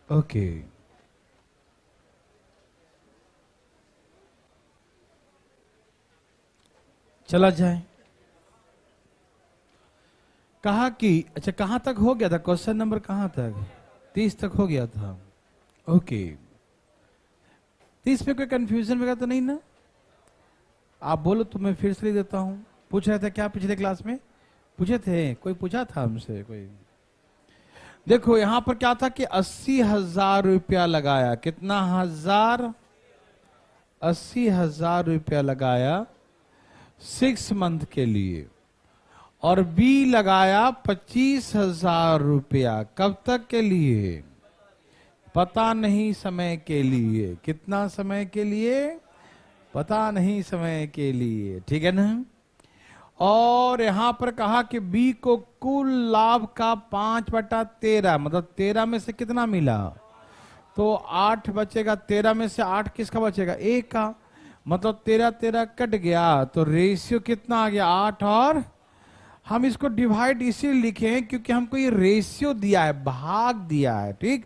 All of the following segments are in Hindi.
ओके, चला जाए। कहा कि अच्छा कहां तक हो गया था, क्वेश्चन नंबर कहां तक? 30 तक हो गया था। ओके, 30 पे कोई कंफ्यूजन वगैरह तो नहीं ना? आप बोलो तो मैं फिर से लिख देता हूं। पूछ रहे थे क्या पिछले क्लास में? पूछे थे, कोई पूछा था हमसे कोई? देखो यहां पर क्या था कि 80,000 रुपया लगाया। कितना हजार? 80,000 रुपया लगाया 6 मंथ के लिए, और बी लगाया 25,000 रुपया। कब तक के लिए? पता नहीं समय के लिए। कितना समय के लिए? पता नहीं समय के लिए, ठीक है ना? और यहां पर कहा कि बी को कुल लाभ का 5/13, मतलब 13 में से कितना मिला? तो 8 बचेगा। 13 में से 8 किसका बचेगा? ए का। मतलब 13 कट गया, तो रेशियो कितना आ गया? 8। और हम इसको डिवाइड इसीलिए लिखे हैं क्योंकि हमको ये रेशियो दिया है, भाग दिया है, ठीक?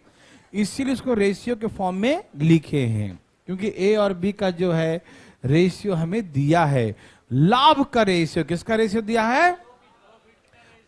इसीलिए इसको रेशियो के फॉर्म में लिखे हैं, क्योंकि ए और बी का जो है रेशियो हमें दिया है। लाभ का रेशियो, किसका रेशियो दिया है?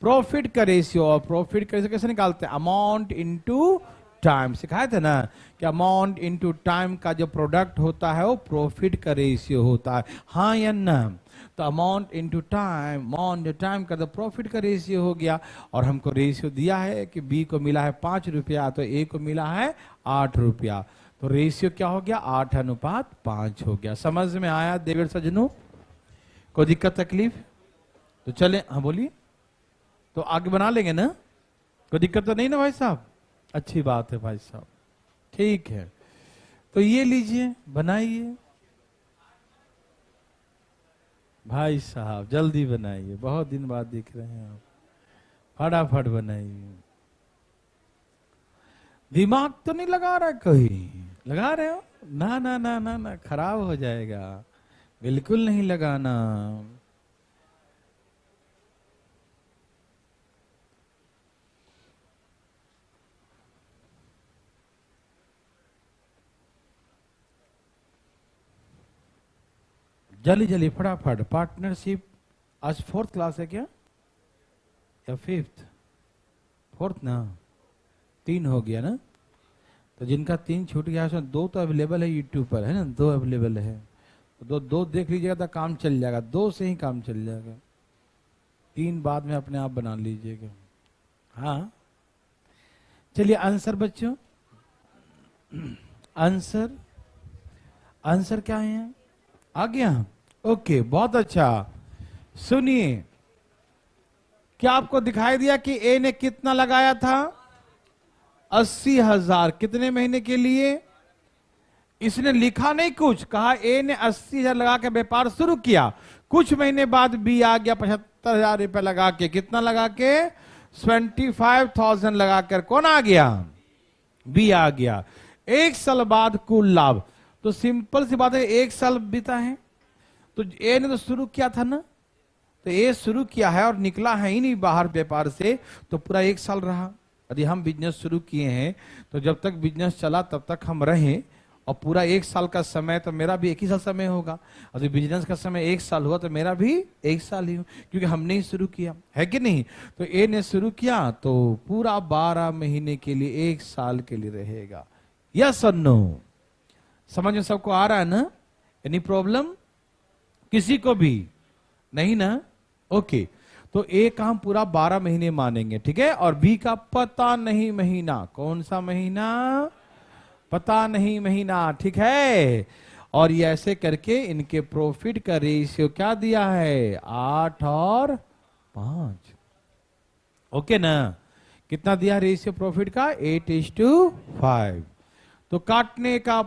प्रॉफिट का रेशियो। और प्रॉफिट का रेशियो कैसे निकालते हैं? Amount into time. सिखाए थे ना कि अमाउंट इनटू टाइम का जो प्रोडक्ट होता है वो प्रॉफिट का रेशियो होता है, हाँ या ना? तो amount into time, amount time का तो प्रॉफिट का रेशियो हो गया। और हमको रेशियो दिया है कि बी को मिला है 5 रुपया, तो ए को मिला है 8 रुपया। तो रेशियो क्या हो गया? 8:5 हो गया। समझ में आया देवर सज्जनों? कोई दिक्कत तकलीफ? तो चले, हाँ बोलिए। तो आगे बना लेंगे ना? कोई दिक्कत तो नहीं ना भाई साहब? अच्छी बात है भाई साहब, ठीक है। तो ये लीजिए, बनाइए भाई साहब, जल्दी बनाइए, बहुत दिन बाद दिख रहे हैं आप, फटाफट बनाइए। दिमाग तो नहीं लगा रहा कोई? लगा रहे हो? ना ना ना ना ना, खराब हो जाएगा, बिल्कुल नहीं लगाना। जल्दी जल्दी फटाफट। पार्टनरशिप आज 4th क्लास है क्या, या 5th? 4th ना, 3 हो गया ना? तो जिनका 3 छूट गया उसमें 2 तो अवेलेबल है यूट्यूब पर, है ना? 2 अवेलेबल है, तो 2 देख लीजिएगा तो काम चल जाएगा। 2 से ही काम चल जाएगा, 3 बाद में अपने आप बना लीजिएगा। हाँ चलिए, आंसर बच्चों, आंसर, आंसर क्या है? आ गया? ओके, बहुत अच्छा। सुनिए, क्या आपको दिखाई दिया कि ए ने कितना लगाया था? 80,000। कितने महीने के लिए? इसने लिखा नहीं कुछ, कहा ए ने 80,000 लगा के व्यापार शुरू किया। कुछ महीने बाद बी आ गया 75,000 रुपए लगा के। कितना लगा के? 25,000 लगाकर कौन आ गया? बी आ गया। 1 साल बाद कुल लाभ। तो सिंपल सी बात है, 1 साल बीता है, तो ए ने तो शुरू किया था ना, तो ए शुरू किया है और निकला है ही नहीं बाहर व्यापार से, तो पूरा 1 साल रहा। यदि हम बिजनेस शुरू किए हैं तो जब तक बिजनेस चला तब तक हम रहे, और पूरा 1 साल का समय तो मेरा भी 1 ही साल समय होगा। और बिजनेस का समय 1 साल हुआ तो मेरा भी 1 साल ही हो, क्योंकि हमने ही शुरू किया है कि नहीं? तो ए ने शुरू किया तो पूरा 12 महीने के लिए 1 साल के लिए रहेगा। यस और नो? समझ में सबको आ रहा है ना? एनी प्रॉब्लम किसी को भी नहीं ना? ओके, तो ए का हम पूरा 12 महीने मानेंगे, ठीक है? और बी का पता नहीं महीना। कौन सा महीना? पता नहीं महीना, ठीक है? और ये ऐसे करके इनके प्रॉफिट का रेशियो क्या दिया है? 8 और 5। ओके ना? कितना दिया रेशियो प्रॉफिट का? 8:5। तो काटने का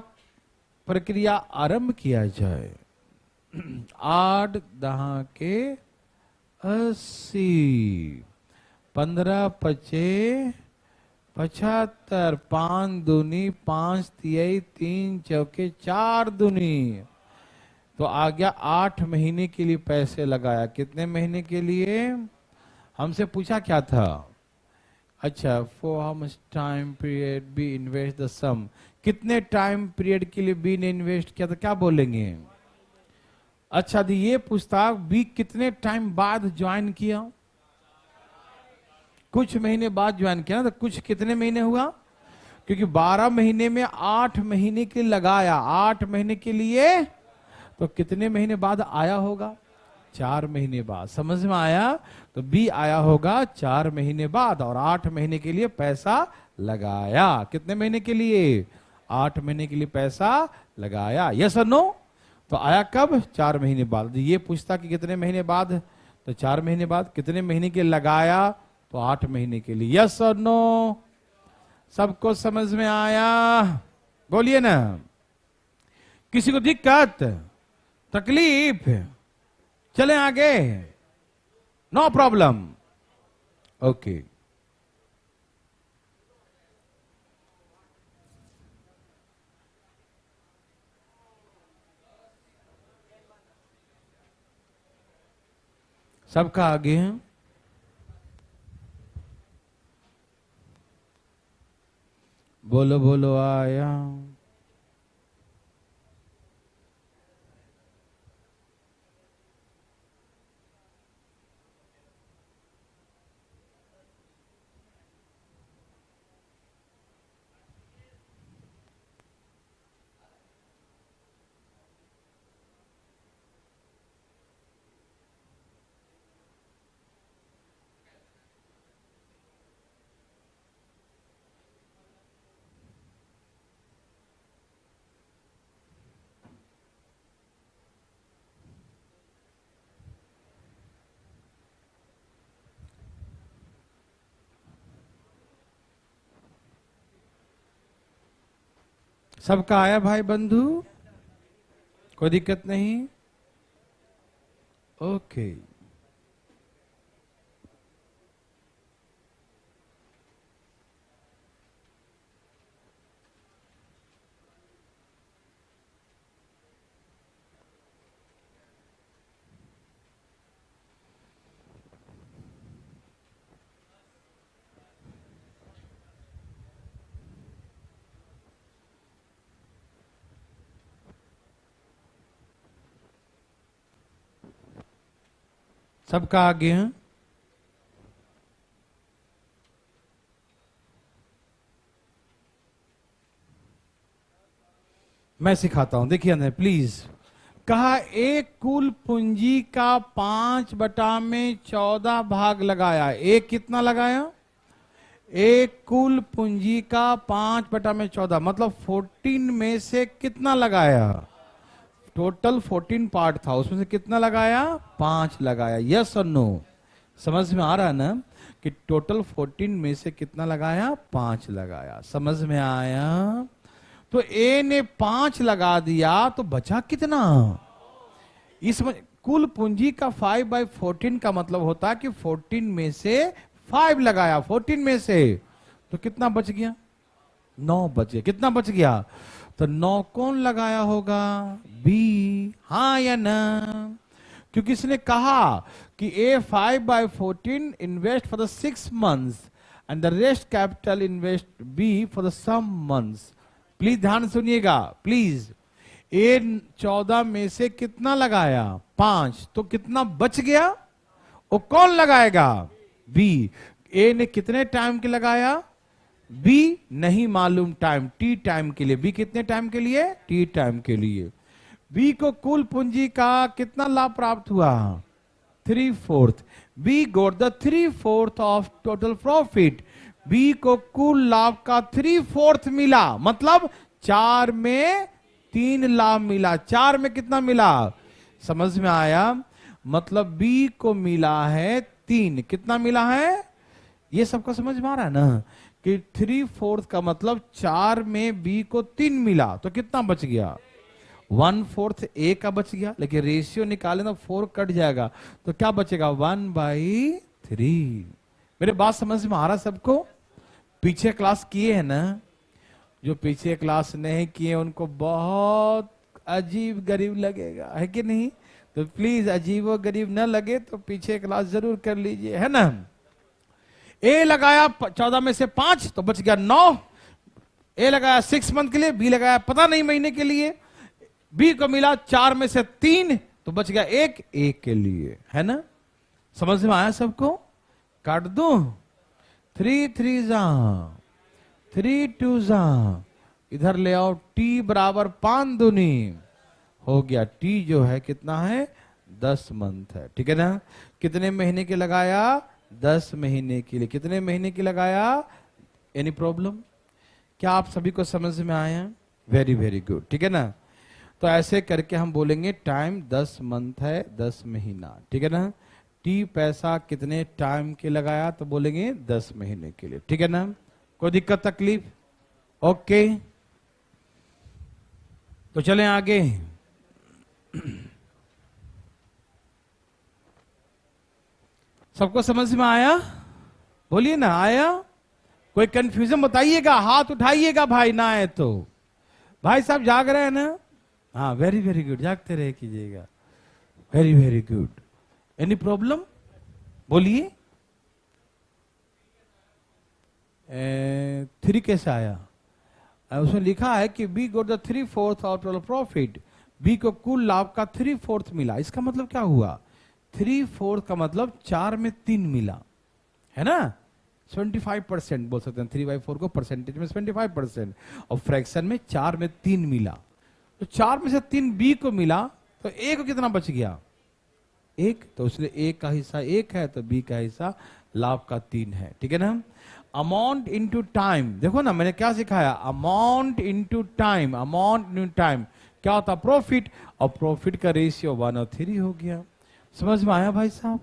प्रक्रिया आरंभ किया जाए। 8 दहा के 80, 15 पचे 75, 5 दूनी 5 तिहाई 3 चौके 4 दूनी, तो आ गया 8 महीने के लिए पैसे लगाया। कितने महीने के लिए? हमसे पूछा क्या था अच्छा, for how much time period B invest the sum, कितने टाइम पीरियड के लिए बी ने इन्वेस्ट किया, तो क्या बोलेंगे? अच्छा, दी ये पूछता बी कितने टाइम बाद ज्वाइन किया? कुछ महीने बाद ज्वाइन किया ना, तो कुछ कितने महीने हुआ? क्योंकि 12 महीने में 8 महीने के लिए लगाया, 8 महीने के लिए, तो कितने महीने बाद आया होगा? 4 महीने बाद। समझ में आया? तो बी आया होगा 4 महीने बाद, और 8 महीने के लिए पैसा लगाया। कितने महीने के लिए? 8 महीने के लिए पैसा लगाया। यस और नो? तो आया कब? 4 महीने बाद। ये पूछता कि कितने महीने बाद, तो 4 महीने बाद। कितने महीने के लगाया? तो 8 महीने के लिए। यस और नो? सबको समझ में आया? बोलिए ना। किसी को दिक्कत, तकलीफ? चले आगे? No problem. ओके। सबका आगे है? बोलो बोलो आया। सबका आया भाई बंधु? कोई दिक्कत नहीं? ओके। सबका आगे है? मैं सिखाता हूं, देखिए ना प्लीज। कहा एक कुल पूंजी का 5/14 भाग लगाया। एक कितना लगाया? एक कुल पूंजी का 5/14, मतलब 14 में से कितना लगाया? टोटल 14 पार्ट था, उसमें से कितना लगाया? 5 लगाया। यस और नो? समझ में आ रहा है ना कि टोटल 14 में से कितना लगाया? 5 लगाया। समझ में आया? तो ए ने 5 लगा दिया, तो बचा कितना? इस कुल पूंजी का 5/14 का मतलब होता है कि 14 में से 5 लगाया, 14 में से, तो कितना बच गया? 9 बच गया। कितना बच गया? तो 9 कौन लगाया होगा? बी। हाँ या ना? क्योंकि इसने कहा कि A 5/14 invest for the 6 months and the rest capital invest B for the some months। Please ध्यान सुनिएगा प्लीज। ए 14 में से कितना लगाया? 5, तो कितना बच गया? वो कौन लगाएगा? बी। ए ने कितने टाइम के लगाया? बी नहीं मालूम टाइम, टी टाइम के लिए। बी कितने टाइम के लिए? टी टाइम के लिए। बी को कुल पूंजी का कितना लाभ प्राप्त हुआ? 3/4। B got the 3/4 of total profit. B को कुल लाभ का 3/4 मिला, मतलब 4 में 3 लाभ मिला। 4 में कितना मिला? समझ में आया? मतलब बी को मिला है 3। कितना मिला है? ये सबको समझ में आ रहा है ना कि 3/4 का मतलब 4 में बी को 3 मिला, तो कितना बच गया? 1/4 ए का बच गया, लेकिन रेशियो निकाले ना 4 कट जाएगा, तो क्या बचेगा? 1/3। मेरे बात समझ में आ रहा सबको? पीछे क्लास किए हैं ना? जो पीछे क्लास नहीं किए उनको बहुत अजीब गरीब लगेगा, है कि नहीं? तो प्लीज अजीब और गरीब न लगे तो पीछे क्लास जरूर कर लीजिए, है ना? ए लगाया 14 में से 5 तो बच गया 9। ए लगाया 6 मंथ के लिए, बी लगाया पता नहीं महीने के लिए, बी को मिला 4 में से 3 तो बच गया 1 एक के लिए, है ना? समझ में आया सबको? काट दो 3 3 जा 3 2 जा, इधर ले आओ टी बराबर 5 दूनी हो गया। टी जो है कितना है? 10 मंथ है, ठीक है ना? कितने महीने के लगाया? 10 महीने के लिए। कितने महीने की लगाया? Any problem? क्या आप सभी को समझ में आया? वेरी वेरी गुड, ठीक है ना? तो ऐसे करके हम बोलेंगे टाइम 10 मंथ है, 10 महीना, ठीक है ना? टी पैसा कितने टाइम के लगाया? तो बोलेंगे 10 महीने के लिए, ठीक है ना? कोई दिक्कत तकलीफ? ओके, तो चलें आगे। सबको समझ में आया? बोलिए ना, आया? कोई कंफ्यूजन बताइएगा, हाथ उठाइएगा भाई, ना आए तो। भाई साहब जाग रहे हैं ना? हाँ, वेरी वेरी गुड, जागते रहे कीजिएगा। Very very good. Any problem? बोलिए। 3 कैसे आया? उसमें लिखा है कि B got the 3/4 of total profit. B को कुल लाभ का 3/4 मिला। इसका मतलब क्या हुआ? 3/4 का मतलब 4 में 3 मिला, है ना? 75% बोल सकते हैं। 3/4 को परसेंटेज में 75%, और फ्रैक्शन में 4 में 3 मिला। तो 4 में से 3 बी को मिला, तो ए को कितना बच गया? 1। तो इसलिए ए का हिस्सा 1 है, तो बी का हिस्सा लाभ का 3 है, ठीक है ना? अमाउंट इंटू टाइम, देखो ना मैंने क्या सिखाया? Amount into time. Amount into time क्या होता? प्रॉफिट। और प्रॉफिट का रेशियो 1/3 हो गया। समझ में आया भाई साहब?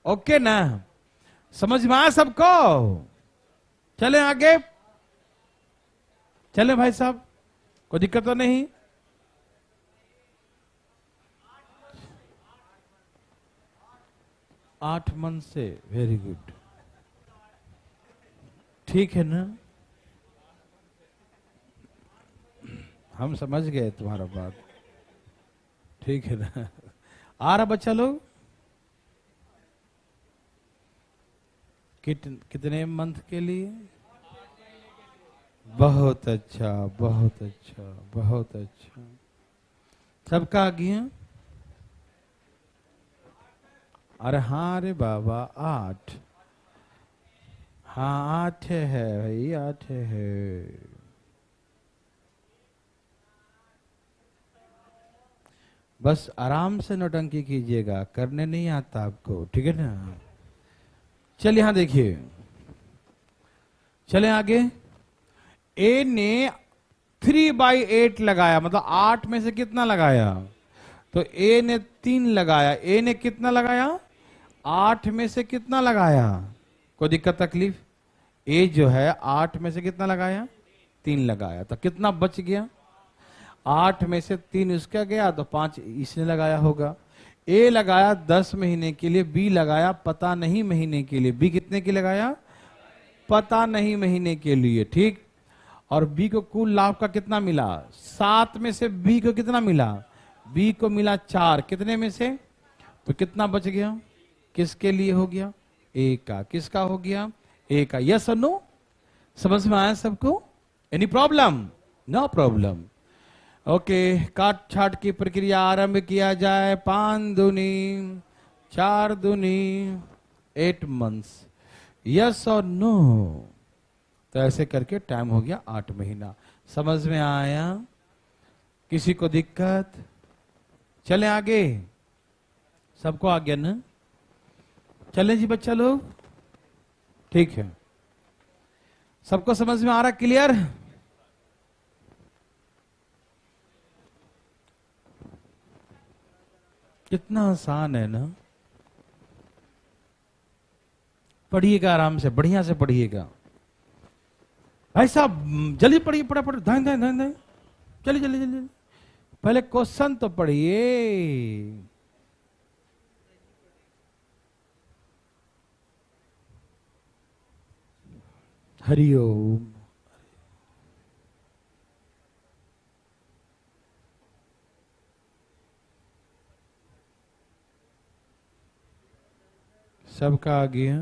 ओके ना? समझ में आया सबको? चले आगे, चले भाई साहब, कोई दिक्कत तो नहीं? आठ मंथ से, वेरी गुड, ठीक है ना? हम समझ गए तुम्हारा बात, ठीक है ना? आ रहा बच्चा लोग? कितने मंथ के लिए? बहुत अच्छा, बहुत अच्छा, बहुत अच्छा। सबका आ गया? अरे हाँ, अरे बाबा 8। हाँ 8 है भाई, 8 है। बस आराम से नौटंकी कीजिएगा, करने नहीं आता आपको, ठीक है ना? चलिए यहां देखिए, चले आगे। ए ने 3/8 लगाया, मतलब 8 में से कितना लगाया? तो ए ने 3 लगाया। ए ने कितना लगाया? 8 में से कितना लगाया? कोई दिक्कत तकलीफ? ए जो है 8 में से कितना लगाया? 3 लगाया, तो कितना बच गया? 8 में से 3 उसका गया, तो 5 इसने लगाया होगा। ए लगाया 10 महीने के लिए, बी लगाया पता नहीं महीने के लिए। बी कितने की लगाया? पता नहीं महीने के लिए, ठीक। और बी को कुल लाभ का कितना मिला? 7 में से बी को कितना मिला? बी को मिला 4। कितने में से? तो कितना बच गया? किसके लिए हो गया? ए का। किसका हो गया? ए का। यस और नो? समझ में आया सबको? Any problem? No problem. Okay, काट छाट की प्रक्रिया आरंभ किया जाए। 5 दूनी 4 दूनी 8 मंथ्स। यस और नो? तो ऐसे करके टाइम हो गया 8 महीना। समझ में आया? किसी को दिक्कत? चले आगे, सबको आ गया ना? चले जी बच्चा लोग, ठीक है? सबको समझ में आ रहा? क्लियर? कितना आसान है ना? पढ़िएगा आराम से, बढ़िया से पढ़िएगा भाई साहब। जल्दी पढ़िए, फटाफट, धान धान धान धान, चलिए जल्दी जल्दी। पहले क्वेश्चन तो पढ़िए। हरिओम। सबका आ गया?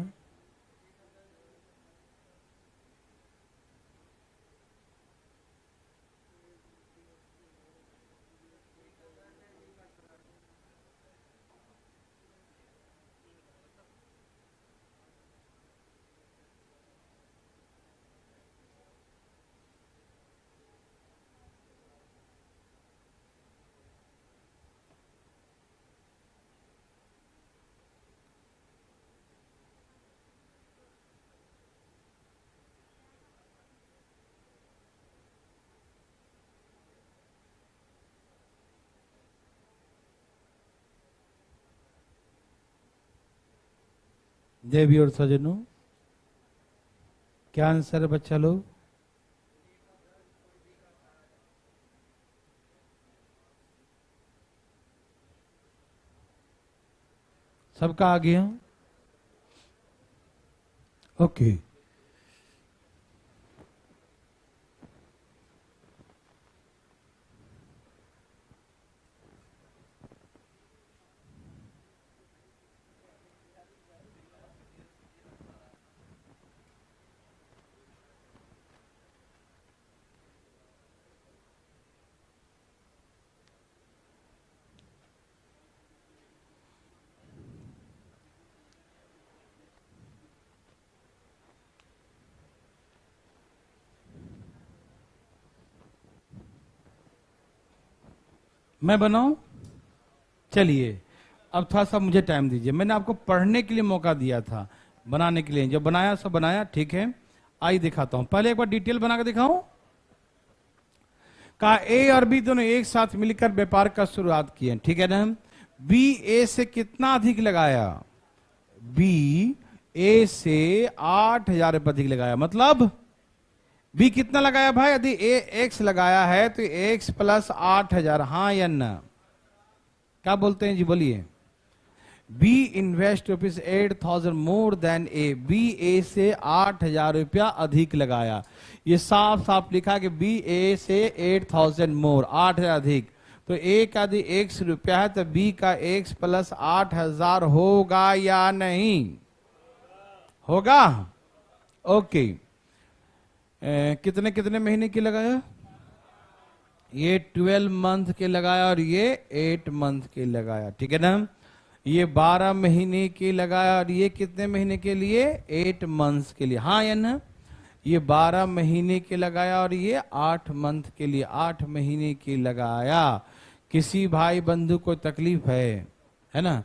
देवी और सजनों, क्या आंसर है बच्चा लोग? सबका आ गया? ओके। मैं बनाऊं? चलिए, अब थोड़ा सा मुझे टाइम दीजिए। मैंने आपको पढ़ने के लिए मौका दिया था, बनाने के लिए जो बनाया सो बनाया, ठीक है। आइए दिखाता हूं, पहले एक बार डिटेल बना के दिखाऊं। कहा ए और बी दोनों एक साथ मिलकर व्यापार का शुरुआत किए, ठीक है ना। बी ए से कितना अधिक लगाया? बी ए से 8,000 रुपये अधिक लगाया। मतलब बी कितना लगाया भाई? यदि ए एक्स लगाया है तो एक्स प्लस 8,000, हाँ या ना? क्या बोलते हैं जी, बोलिए। B invest rupees 8,000 more than A. B A से 8,000 रुपया अधिक लगाया। ये साफ साफ लिखा कि बी ए से 8,000 मोर, 8,000 अधिक। तो ए का यदि एक्स रुपया है तो बी का एक्स प्लस 8,000 होगा या नहीं? होगा। ओके। कितने कितने महीने की लगाया? ये 12 मंथ के लगाया और ये 8 मंथ के लगाया, ठीक है ना। ये 12 महीने के लगाया और ये कितने महीने के लिए? 8 मंथ्स के लिए, हाँ या ना। ये 12 महीने के लगाया और ये 8 मंथ के लिए, 8 महीने की लगाया। किसी भाई बंधु को तकलीफ है ना?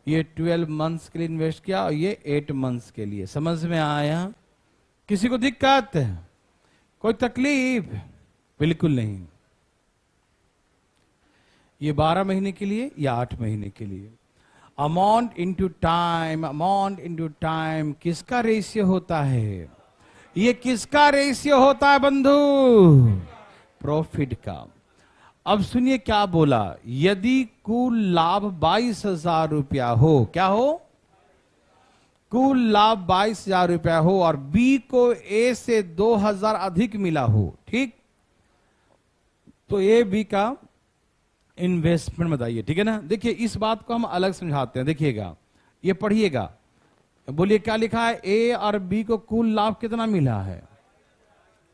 ये 12 मंथ्स के लिए इन्वेस्ट किया और ये 8 मंथ्स के लिए। समझ में आया? किसी को दिक्कत, कोई तकलीफ? बिल्कुल नहीं। ये 12 महीने के लिए या 8 महीने के लिए। Amount into time, amount into time किसका रेशियो होता है? ये किसका रेशियो होता है बंधु? प्रॉफिट का। अब सुनिए क्या बोला। यदि कुल लाभ 22,000 रुपया हो, क्या हो? कुल लाभ 22,000 रुपया हो और बी को ए से 2,000 अधिक मिला हो, ठीक, तो ए बी का इन्वेस्टमेंट बताइए, ठीक है ना। देखिए इस बात को हम अलग समझाते हैं, देखिएगा, ये पढ़िएगा। बोलिए क्या लिखा है? ए और बी को कुल लाभ कितना मिला है?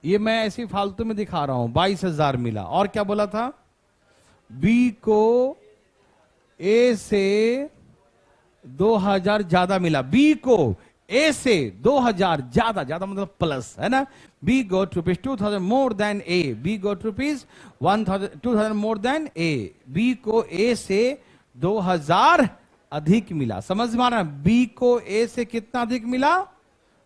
ये मैं ऐसी फालतू में दिखा रहा हूं, 22,000 मिला। और क्या बोला था? बी को ए से 2,000 ज्यादा मिला। बी को ए से 2,000 ज्यादा, ज्यादा मतलब प्लस, है ना। B goat rupees 2,000 more than A. B goat rupees 2,000 more than A. B को ए से 2,000 अधिक मिला। समझ में आ रहा? बी को ए से कितना अधिक मिला?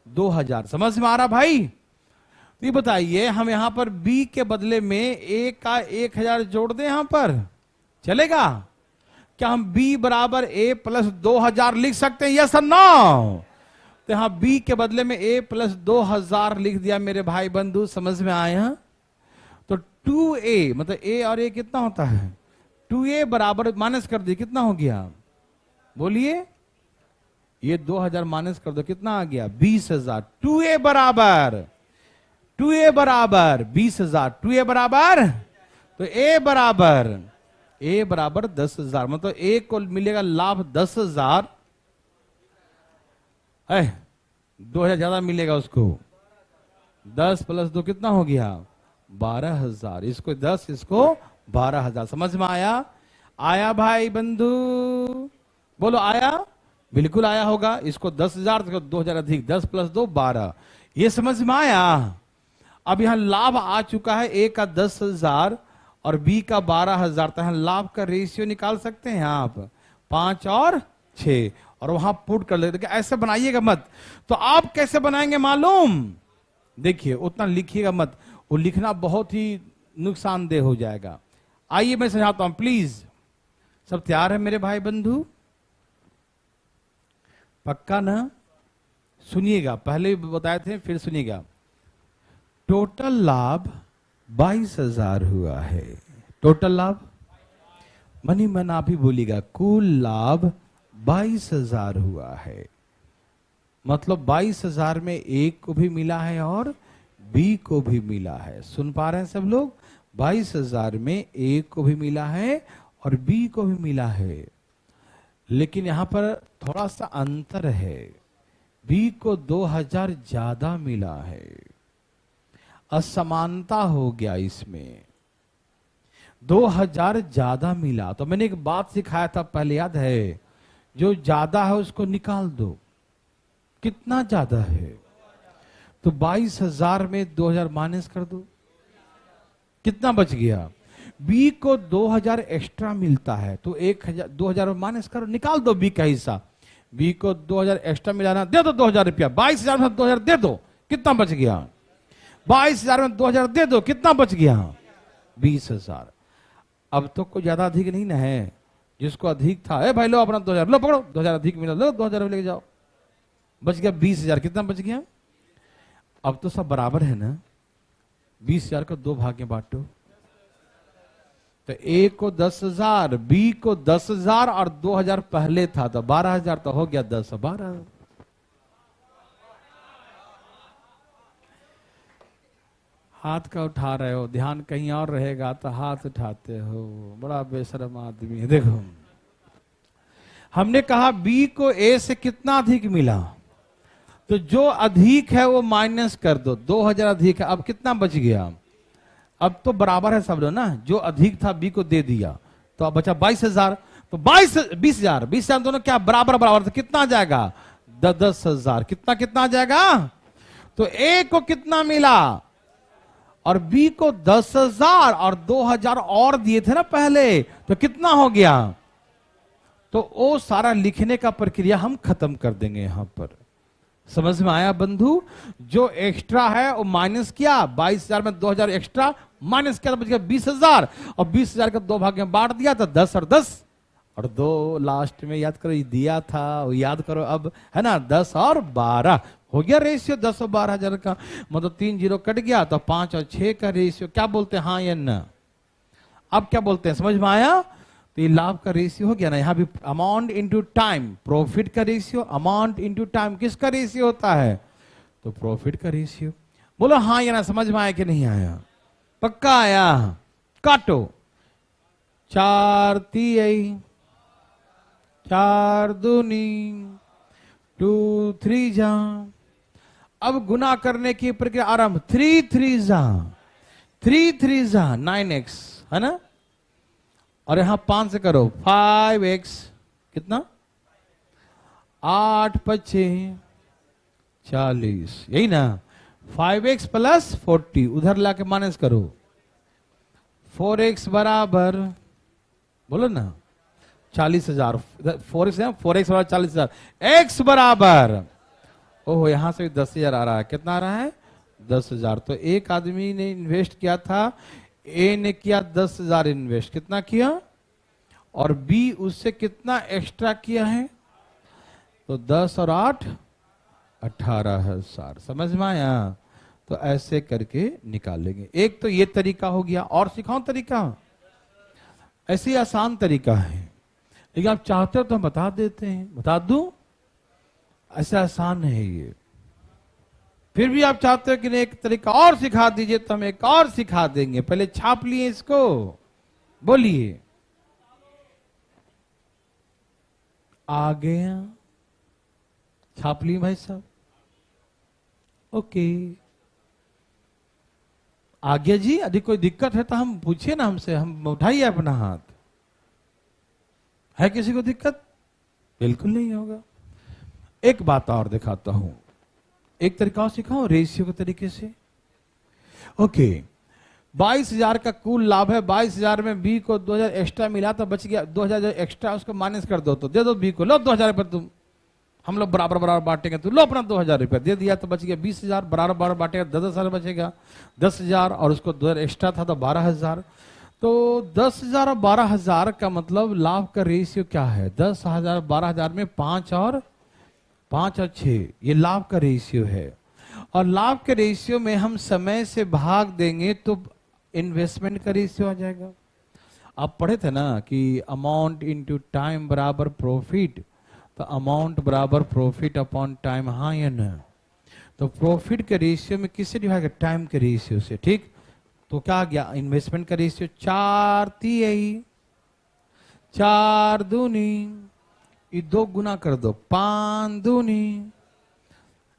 2,000। समझ में आ रहा भाई? तो ये बताइए, हम यहां पर बी के बदले में ए का 1,000 जोड़ दें, यहां पर चलेगा क्या? हम b बराबर a प्लस 2,000 लिख सकते हैं? यस और नो? तो यहां b के बदले में a प्लस 2,000 लिख दिया मेरे भाई बंधु। समझ में आया? तो 2a मतलब a और a कितना होता है? 2a बराबर माइनस कर दिए, कितना हो गया? बोलिए। ये 2,000 माइनस कर दो, कितना आ गया? 20,000। 2a बराबर 20,000। 2a बराबर, तो a बराबर 10,000, मतलब a को मिलेगा लाभ 10,000। 2,000 ज्यादा मिलेगा उसको। 10 प्लस 2 कितना हो गया? 12,000। इसको 10, इसको 12,000। समझ में आया? आया भाई बंधु? बोलो आया? बिल्कुल आया होगा। इसको 10,000, 2,000 अधिक, 10 प्लस 2 12। ये समझ में आया? अब यहां लाभ आ चुका है, ए का 10,000 और बी का 12,000। तो यहां लाभ का रेशियो निकाल सकते हैं आप, 5 और 6, और वहां पुट कर लेते। ऐसे बनाइएगा मत। तो आप कैसे बनाएंगे मालूम? देखिए, उतना लिखिएगा मत, वो लिखना बहुत ही नुकसानदेह हो जाएगा। आइए मैं समझाता हूं, प्लीज। सब तैयार है मेरे भाई बंधु? पक्का ना? सुनिएगा, पहले भी बताए थे फिर सुनिएगा। टोटल लाभ 22,000 हुआ है। टोटल लाभ मनी मन आप ही बोलिएगा, कुल लाभ 22,000 हुआ है। मतलब 22,000 में ए को भी मिला है और बी को भी मिला है। सुन पा रहे हैं सब लोग? 22,000 में ए को भी मिला है और बी को भी मिला है। लेकिन यहां पर थोड़ा सा अंतर है, बी को 2,000 ज्यादा मिला है। असमानता हो गया इसमें, 2,000 ज्यादा मिला। तो मैंने एक बात सिखाया था पहले, याद है? जो ज्यादा है उसको निकाल दो। कितना ज्यादा है? तो 22,000 में 2,000 माइनस कर दो, कितना बच गया? बी को 2,000 एक्स्ट्रा मिलता है तो 1,000 2,000 माइनस करो, निकाल दो बी का हिस्सा। बी को 2,000 एक्स्ट्रा मिलाना, दे दो 2,000 रुपया। 22,000 में 2,000 दे दो, कितना बच गया? 22,000 में 2,000 दे दो, कितना बच गया? 20,000। अब तो कोई ज्यादा अधिक नहीं ना है, जिसको अधिक था, ए भाई लो अपना 2,000 लो, पकड़ो 2,000 अधिक मिला, लो 2,000 लेके जाओ, बच गया 20,000। कितना बच गया? अब तो सब बराबर है ना, 20,000 को 2 भाग में बांटो। तो ए को 10,000, बी को 10,000 और 2,000 पहले था तो 12,000, तो हो गया 10 और 12। हाथ का उठा रहे हो, ध्यान कहीं और रहेगा तो हाथ उठाते हो, बड़ा बेशर्म आदमी है। देखो, हमने कहा बी को ए से कितना अधिक मिला, तो जो अधिक है वो माइनस कर दो। 2,000 अधिक है, अब कितना बच गया? अब तो बराबर है सब लोग ना, जो अधिक था बी को दे दिया, तो अब बचा 22,000। तो 20,000 दोनों क्या बराबर बराबर, तो कितना आ जाएगा? 10,000। कितना कितना आ जाएगा? तो ए को कितना मिला और बी को 10,000 और 2,000 और दिए थे ना पहले, तो कितना हो गया? तो वो सारा लिखने का प्रक्रिया हम खत्म कर देंगे यहां पर। समझ में आया बंधु? जो एक्स्ट्रा है वो माइनस किया, 22,000 में 2,000 एक्स्ट्रा माइनस किया तो बच गया 20,000, और 20,000 का 2 भाग में बांट दिया तो 10 और 10 और 2 लास्ट में याद करो, ये दिया था वो याद करो अब, है ना? 10 और 12 हो गया रेशियो 10 और 12,000 का। मतलब 3 जीरो कट गया तो 5 और 6 का रेशियो। क्या बोलते हैं, हाँ या ना? अब क्या बोलते हैं, समझ में आया? तो ये लाभ का रेशियो हो गया ना। यहां भी अमाउंट इंटू टाइम, प्रॉफिट का रेशियो, अमाउंट इंटू टाइम किसका रेशियो होता है? तो प्रॉफिट का रेशियो। बोलो हाँ या ना, समझ में आया कि नहीं आया? पक्का आया? काटो, 4 3 4 दूनी 2 3 जा। अब गुना करने की प्रक्रिया आरंभ। 3 3 जा 9x, है ना? और यहां 5 से करो 5x, कितना? 8 5 40, यही ना? 5x प्लस 40 उधर लाके माइनस करो। 4x बराबर, बोलो ना, 40,000। 4x बराबर 40,000। x बराबर, ओहो यहां से 10,000 आ रहा है। कितना आ रहा है? 10,000। तो एक आदमी ने इन्वेस्ट किया था, ए ने किया 10,000 इन्वेस्ट, कितना किया? और बी उससे कितना एक्स्ट्रा किया है? तो 10 और 8 18,000। समझ में आया? तो ऐसे करके निकालेंगे। एक तो ये तरीका हो गया, और सिखाऊं तरीका? ऐसे ही आसान तरीका है, लेकिन आप चाहते हो तो हम बता देते हैं, बता दूं? ऐसा आसान है ये। फिर भी आप चाहते हो कि नहीं एक तरीका और सिखा दीजिए, तो हम एक और सिखा देंगे। पहले छाप लिए इसको, बोलिए। आ गया? छाप लिए भाई साहब? ओके, आ गया जी। यदि कोई दिक्कत है तो हम पूछिए ना हमसे, हम उठाइए अपना हाथ। है किसी को दिक्कत? बिल्कुल नहीं होगा। एक बात और दिखाता हूं, एक तरीका और सिखाऊं रेशियो के तरीके से। ओके, 22,000 का कुल लाभ है। 22,000 में बी को 2,000 एक्स्ट्रा मिला तो बच गया 2,000 एक्स्ट्रा, उसको माइनस कर दो तो दे दो बी को, लो 2,000 रुपये तुम, हम लोग बराबर बराबर बांटेंगे, तो लो अपना 2,000 रुपये दे दिया तो बच गया 20,000। बराबर बराबर बांटेगा 10,000 बचेगा, 10,000 और उसको 2,000 एक्स्ट्रा था तो 12,000। तो 10,000 और 12,000 का मतलब लाभ का रेशियो क्या है? 10,000 12,000 में 5 और 5 और 6 ये लाभ का रेशियो है। और लाभ के रेशियो में हम समय से भाग देंगे तो इन्वेस्टमेंट का रेशियो आ जाएगा। आप पढ़े थे ना कि अमाउंट इनटू टाइम बराबर प्रॉफिट, तो अमाउंट बराबर प्रॉफिट अपॉन टाइम, हाँ या ना। तो प्रॉफिट के रेशियो में किससे डिवाइड, टाइम के रेशियो से, ठीक। तो क्या आ गया, इन्वेस्टमेंट का रेशियो 4 तिहाई, 4 दूनी, ये 2 गुना कर दो, 5 दूनी,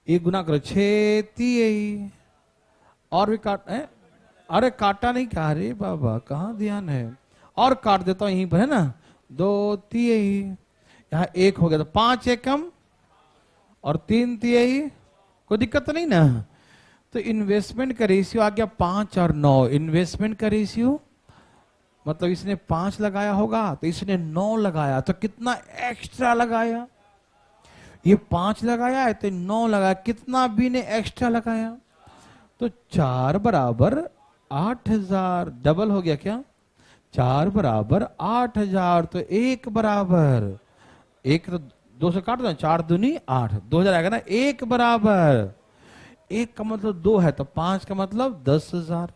ये गुना करो 6 तिहाई, और भी काट है, अरे काटा नहीं, कहा रे बाबा कहाँ ध्यान है, और काट देता हूं यहीं पर है ना, 2 तिहाई, यहाँ 1 हो गया, तो 5 एकम और 3 तिहाई, कोई दिक्कत तो नहीं ना। तो इन्वेस्टमेंट का रेशियो आ गया 5 और 9। इन्वेस्टमेंट का रेशियो मतलब इसने 5 लगाया होगा तो इसने 9 लगाया, तो कितना एक्स्ट्रा लगाया, ये 5 लगाया है तो 9 लगाया, कितना भी ने एक्स्ट्रा लगाया, तो 4 बराबर 8000, डबल हो गया क्या, 4 बराबर 8000, तो 1 बराबर, 1 तो 2 से काट दो, 4 दूनी 8, 2000 आएगा ना, 1 बराबर, 1 का मतलब 2 है, तो 5 का मतलब 10,000,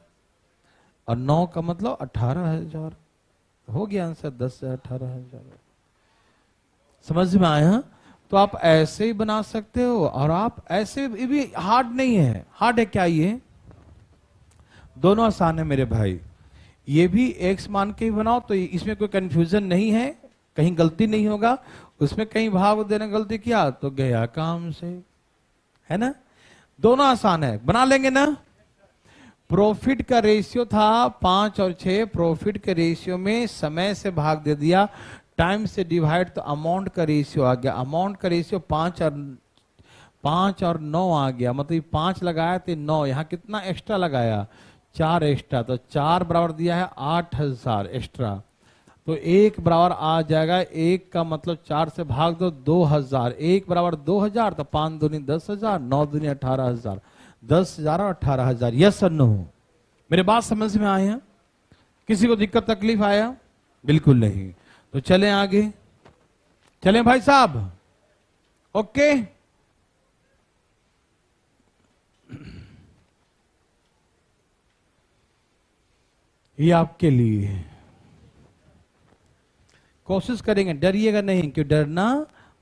और 9 का मतलब 18,000, हो गया आंसर 10 से 18,000। समझ में आया। तो आप ऐसे ही बना सकते हो, और आप ऐसे भी हार्ड नहीं है, हार्ड है क्या, ये दोनों आसान है मेरे भाई। ये भी एक्स मान के ही बनाओ तो इसमें कोई कंफ्यूजन नहीं है, कहीं गलती नहीं होगा, उसमें कहीं भाग देने गलती किया तो गया काम से, है ना। दोनों आसान है, बना लेंगे ना। प्रॉफिट का रेशियो था 5 और 6, प्रॉफिट के रेशियो में समय से भाग दे दिया, टाइम से डिवाइड, तो अमाउंट का रेशियो आ गया। अमाउंट का रेशियो 5 और 9 आ गया, मतलब 5 लगाया तो 9, यहाँ कितना एक्स्ट्रा लगाया, 4 एक्स्ट्रा, तो 4 बराबर दिया है 8000 एक्स्ट्रा, तो 1 बराबर आ जाएगा, 1 का मतलब 4 से भाग दो 2000, 1 बराबर 2000, तो 5 दूनी 10,000, 9 दूनी 18,000, 10,000 और 18,000। यस और नो, मेरे बात समझ में आया, किसी को दिक्कत तकलीफ आया, बिल्कुल नहीं। तो चलें आगे, चलें भाई साहब, ओके। ये आपके लिए कोशिश करेंगे, डरिएगा नहीं, क्यों डरना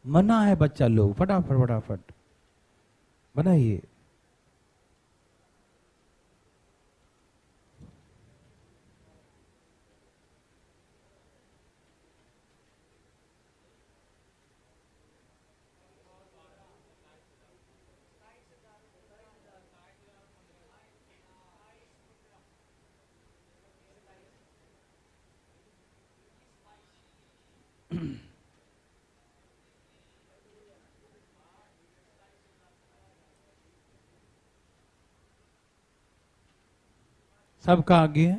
मना है बच्चा लोग, फटाफट फटाफट बनाइए। सबका आगे है,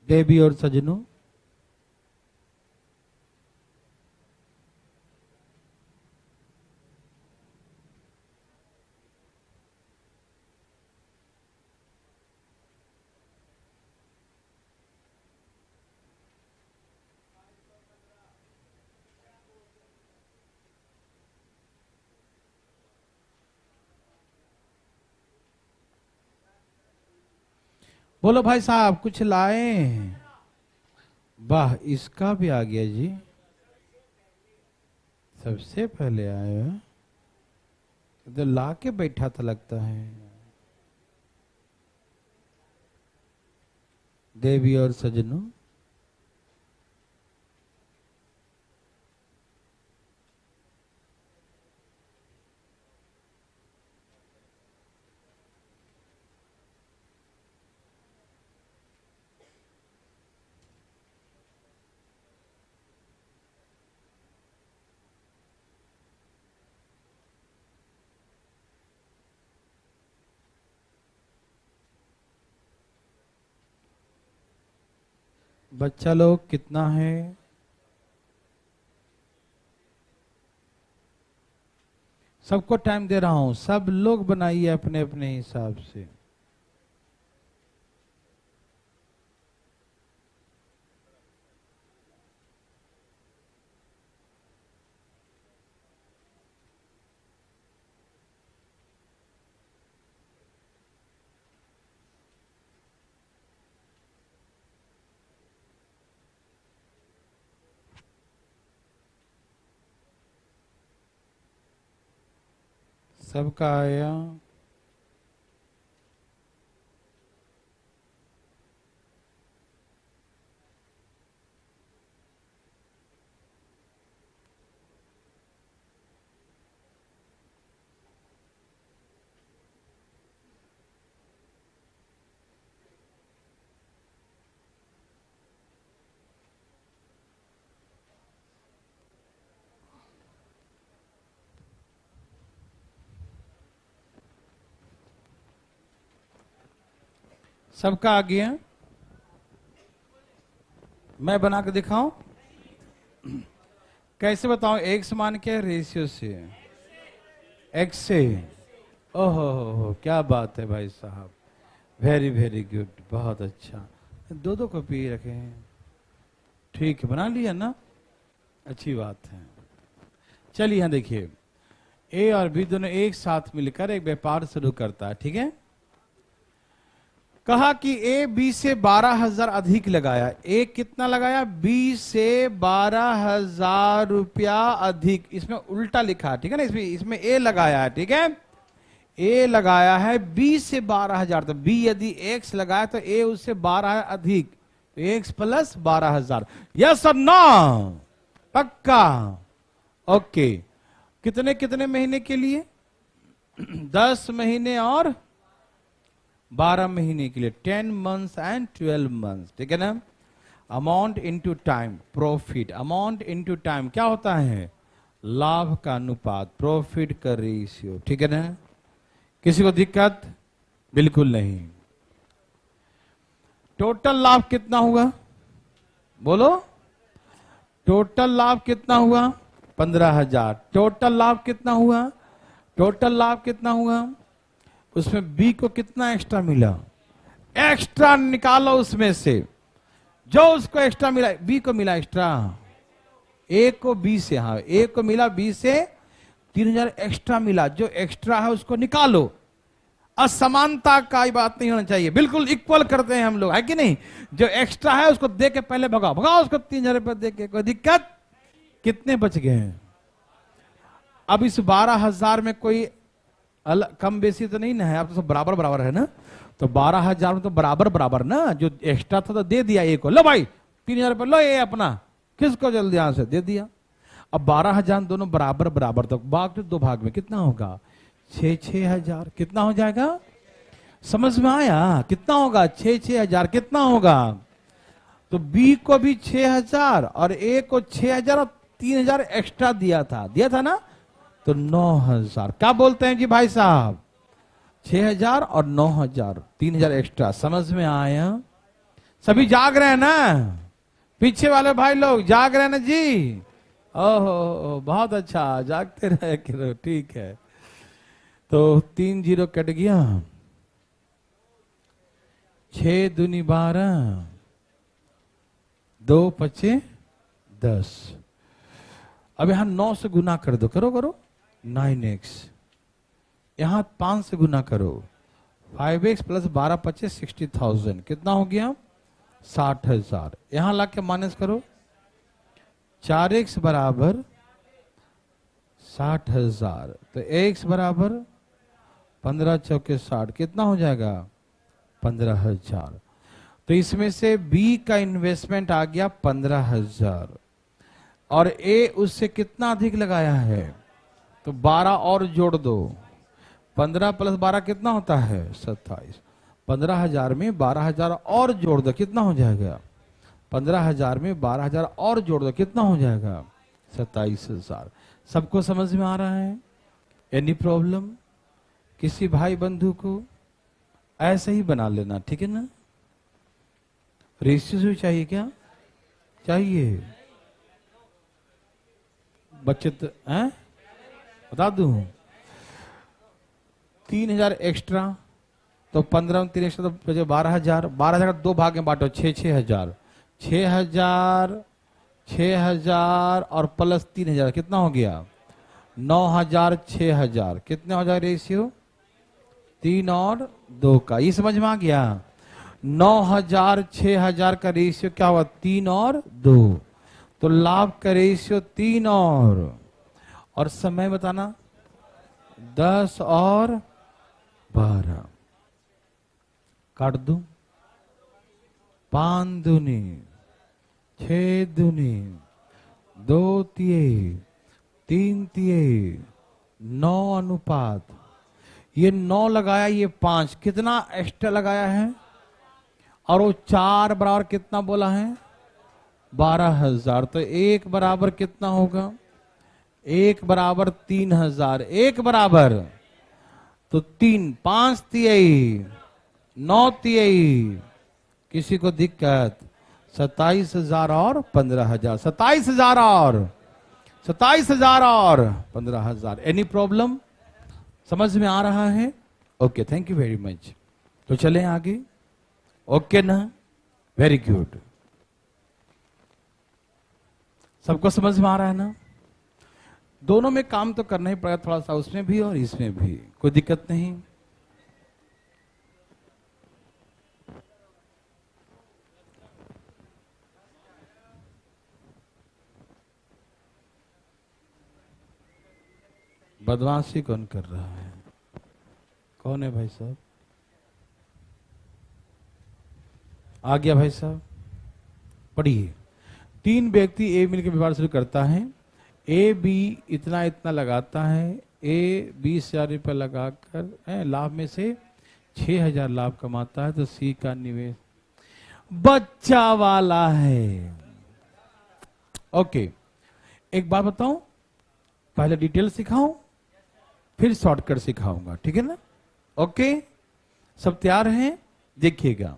देवी और सजनों, बोलो भाई साहब कुछ लाए। वाह, इसका भी आ गया जी, सबसे पहले आया, तो ला के बैठा था लगता है। देवी और सजनों, बच्चा लोग कितना है, सबको टाइम दे रहा हूं, सब लोग बनाइए अपने अपने हिसाब से। सबका आया? सबका आ गया? मैं बना के दिखाऊं? कैसे बताऊं? एक समान क्या रेशियो से? एक्स से। ओहो हो, क्या बात है भाई साहब, वेरी वेरी गुड, बहुत अच्छा। दो दो कॉपी रखे हैं, ठीक है, बना लिया ना, अच्छी बात है। चलिए यहां देखिए, ए और बी दोनों एक साथ मिलकर एक व्यापार शुरू करता है, ठीक है। कहा कि ए बी से 12,000 अधिक लगाया। ए कितना लगाया? बी से 12,000 रुपया अधिक। इसमें उल्टा लिखा है, ठीक है ना, इसमें ए लगाया है, ठीक है। ए लगाया है बी से 12,000, तो बी यदि एक्स लगाया तो ए उससे 12 अधिक, तो एक्स प्लस 12,000। यस और नो? पक्का? ओके। कितने कितने महीने के लिए? 10 महीने और 12 महीने के लिए, 10 मंथ्स एंड 12 मंथ्स, ठीक है ना। Amount into time, profit. Amount into time क्या होता है? लाभ का अनुपात, प्रॉफिट का रेशियो, ठीक है ना। किसी को दिक्कत? बिल्कुल नहीं। टोटल लाभ कितना हुआ? बोलो। टोटल लाभ कितना हुआ? 15,000। टोटल लाभ कितना हुआ? टोटल लाभ कितना हुआ? उसमें बी को कितना एक्स्ट्रा मिला? एक्स्ट्रा निकालो उसमें से, जो उसको एक्स्ट्रा मिला, बी को मिला एक्स्ट्रा, ए को बी से, हाँ ए को मिला बी से 3,000 एक्स्ट्रा मिला, जो एक्स्ट्रा है उसको निकालो। असमानता का बात नहीं होना चाहिए, बिल्कुल इक्वल करते हैं हम लोग, है कि नहीं। जो एक्स्ट्रा है उसको दे के पहले भगाओ, भगाओ उसको 3,000 रुपये दे के, कोई दिक्कत? कितने बच गए हैं? अब इस 12,000 में कोई कम बेसी तो नहीं ना है, आप तो सब बराबर बराबर है ना। तो 12,000 में तो बराबर बराबर ना, जो एक्स्ट्रा था तो दे दिया ए को, लो भाई 3,000 रुपये लो, ये अपना, किसको जल्दी यहां से दे दिया। अब 12,000 दोनों बराबर बराबर, तो भाग दो भाग में कितना होगा? 6,000। कितना हो जाएगा? समझ में आया? कितना होगा? 6,000। कितना होगा? तो बी को भी 6,000 और ए को 6,000 और 3,000 एक्स्ट्रा दिया था ना, तो 9,000। क्या बोलते हैं जी भाई साहब? 6,000 और 9,000, 3,000 एक्स्ट्रा। समझ में आया? सभी जाग रहे हैं ना? पीछे वाले भाई लोग जाग रहे हैं ना जी? ओहो बहुत अच्छा, जागते रहे करो, ठीक है। तो 3 0 कट गया, 6 दूनी 12, 2 5 10। अब यहां 9 से गुना कर दो, करो करो, 9x। यहां 5 से गुना करो, 5x प्लस 12 25 60,000। कितना हो गया? 60,000। यहां लाके माइनस करो, 4x बराबर 60,000, तो x बराबर 15 चौके 60। कितना हो जाएगा? 15,000। तो इसमें से B का इन्वेस्टमेंट आ गया 15,000 और A उससे कितना अधिक लगाया है? तो 12 और जोड़ दो, 15 प्लस 12 कितना होता है? 27। 15,000 में 12,000 और जोड़ दो, कितना हो जाएगा? 15,000 में 12,000 और जोड़ दो, कितना हो जाएगा? 27,000। सबको समझ में आ रहा है? Any problem? किसी भाई बंधु को ऐसे ही बना लेना, ठीक है ना। रेशियो चाहिए क्या? चाहिए बचत है, बता दूं 3,000 एक्स्ट्रा, तो 15 में 3 एक्स्ट्रा तो बचे 12,000। 12,000 का 2 भाग में बांटो, 6,000। 6,000, 6,000 और प्लस 3,000 कितना हो गया? 9,000, 6,000। कितने हो जाए रेशियो? 3 और 2 का। ये समझ में आ गया? 9,000, 6,000 का रेशियो क्या हुआ? 3 और 2। तो लाभ का रेशियो 3 और समय बताना 10 और 12। काट दूं? 5 दूनी 6 दूनी 2 तिये 3 तिये 9 अनुपात। ये 9 लगाया, ये 5, कितना एक्स्ट्रा लगाया है? और वो 4 बराबर कितना बोला है? 12,000। तो 1 बराबर कितना होगा? 1 बराबर 3,000। 1 बराबर तो 3, 5 तिहाई 9 तिहाई। किसी को दिक्कत? 27,000 और 15,000। 27,000 और 15,000। Any problem? समझ में आ रहा है? Okay, thank you very much. तो चलें आगे। ओके ना? Very good. सबको समझ में आ रहा है ना? दोनों में काम तो करना ही पड़ेगा, थोड़ा सा उसमें भी और इसमें भी, कोई दिक्कत नहीं। बदमाशी कौन कर रहा है? कौन है भाई साहब? आ गया भाई साहब? पढ़िए। 3 व्यक्ति ए मिलकर व्यापार शुरू करता है। ए बी इतना इतना लगाता है। ए 20,000 रुपये लगाकर लाभ में से 6,000 लाभ कमाता है। तो सी का निवेश बच्चा वाला है। ओके, एक बात बताऊं, पहले डिटेल सिखाऊं फिर शॉर्टकट सिखाऊंगा, ठीक है ना? ओके, सब तैयार हैं? देखिएगा,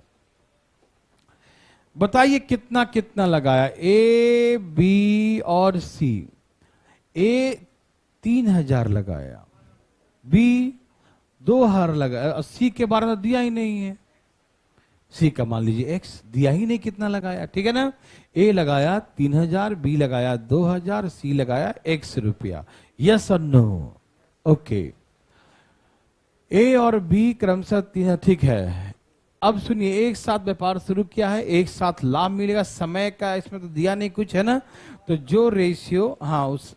बताइए कितना कितना लगाया? ए बी और सी। ए 3,000 लगाया, बी 2,000 लगाया, और सी के बारे में दिया ही नहीं है। सी का मान लीजिए एक्स, दिया ही नहीं कितना लगाया, ठीक है ना? ए लगाया 3,000, बी लगाया 2,000, सी लगाया x रुपया। यस और नो? ओके, ए और बी क्रमशः 3, ठीक है। अब सुनिए, एक साथ व्यापार शुरू किया है, एक साथ लाभ मिलेगा। समय का इसमें तो दिया नहीं कुछ, है ना? तो जो रेशियो, हाँ, उस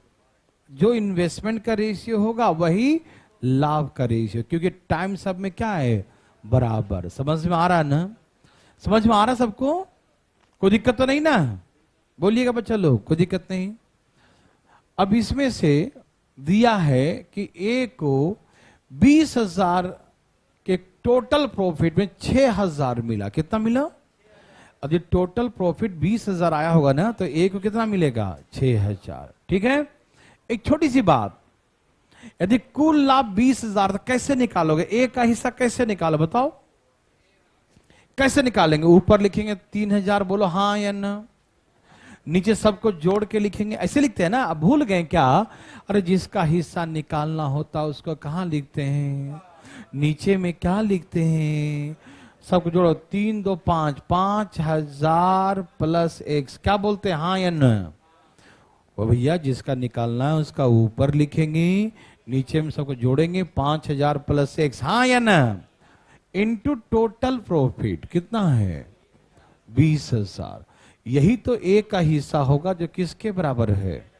जो इन्वेस्टमेंट का रेशियो होगा वही लाभ का रेशियो, क्योंकि टाइम सब में क्या है? बराबर। समझ में आ रहा है ना? समझ में आ रहा सबको? कोई दिक्कत तो नहीं ना? बोलिएगा बच्चा लोग, कोई दिक्कत नहीं। अब इसमें से दिया है कि ए को 20,000 के टोटल प्रॉफिट में 6,000 मिला। कितना मिला? अब ये टोटल प्रॉफिट 20,000 आया होगा ना, तो ए को कितना मिलेगा? 6,000, ठीक है? एक छोटी सी बात, यदि कुल लाभ 20,000 तो कैसे निकालोगे? ए का हिस्सा कैसे निकालो बताओ? कैसे निकालेंगे? ऊपर लिखेंगे 3,000, बोलो हाँ या ना? नीचे सबको जोड़ के लिखेंगे, ऐसे लिखते हैं ना? अब भूल गए क्या? अरे जिसका हिस्सा निकालना होता उसको कहां लिखते हैं? नीचे में क्या लिखते हैं? सबको जोड़ो, 3 2 5, 5,000 प्लस एक्स। क्या बोलते हैं, हाँ या ना? वो भैया जिसका निकालना है उसका ऊपर लिखेंगे, नीचे में सबको जोड़ेंगे, 5,000 प्लस एक्स, हाँ या ना? इनटू टोटल प्रॉफिट कितना है? 20,000। यही तो ए का हिस्सा होगा जो किसके बराबर है?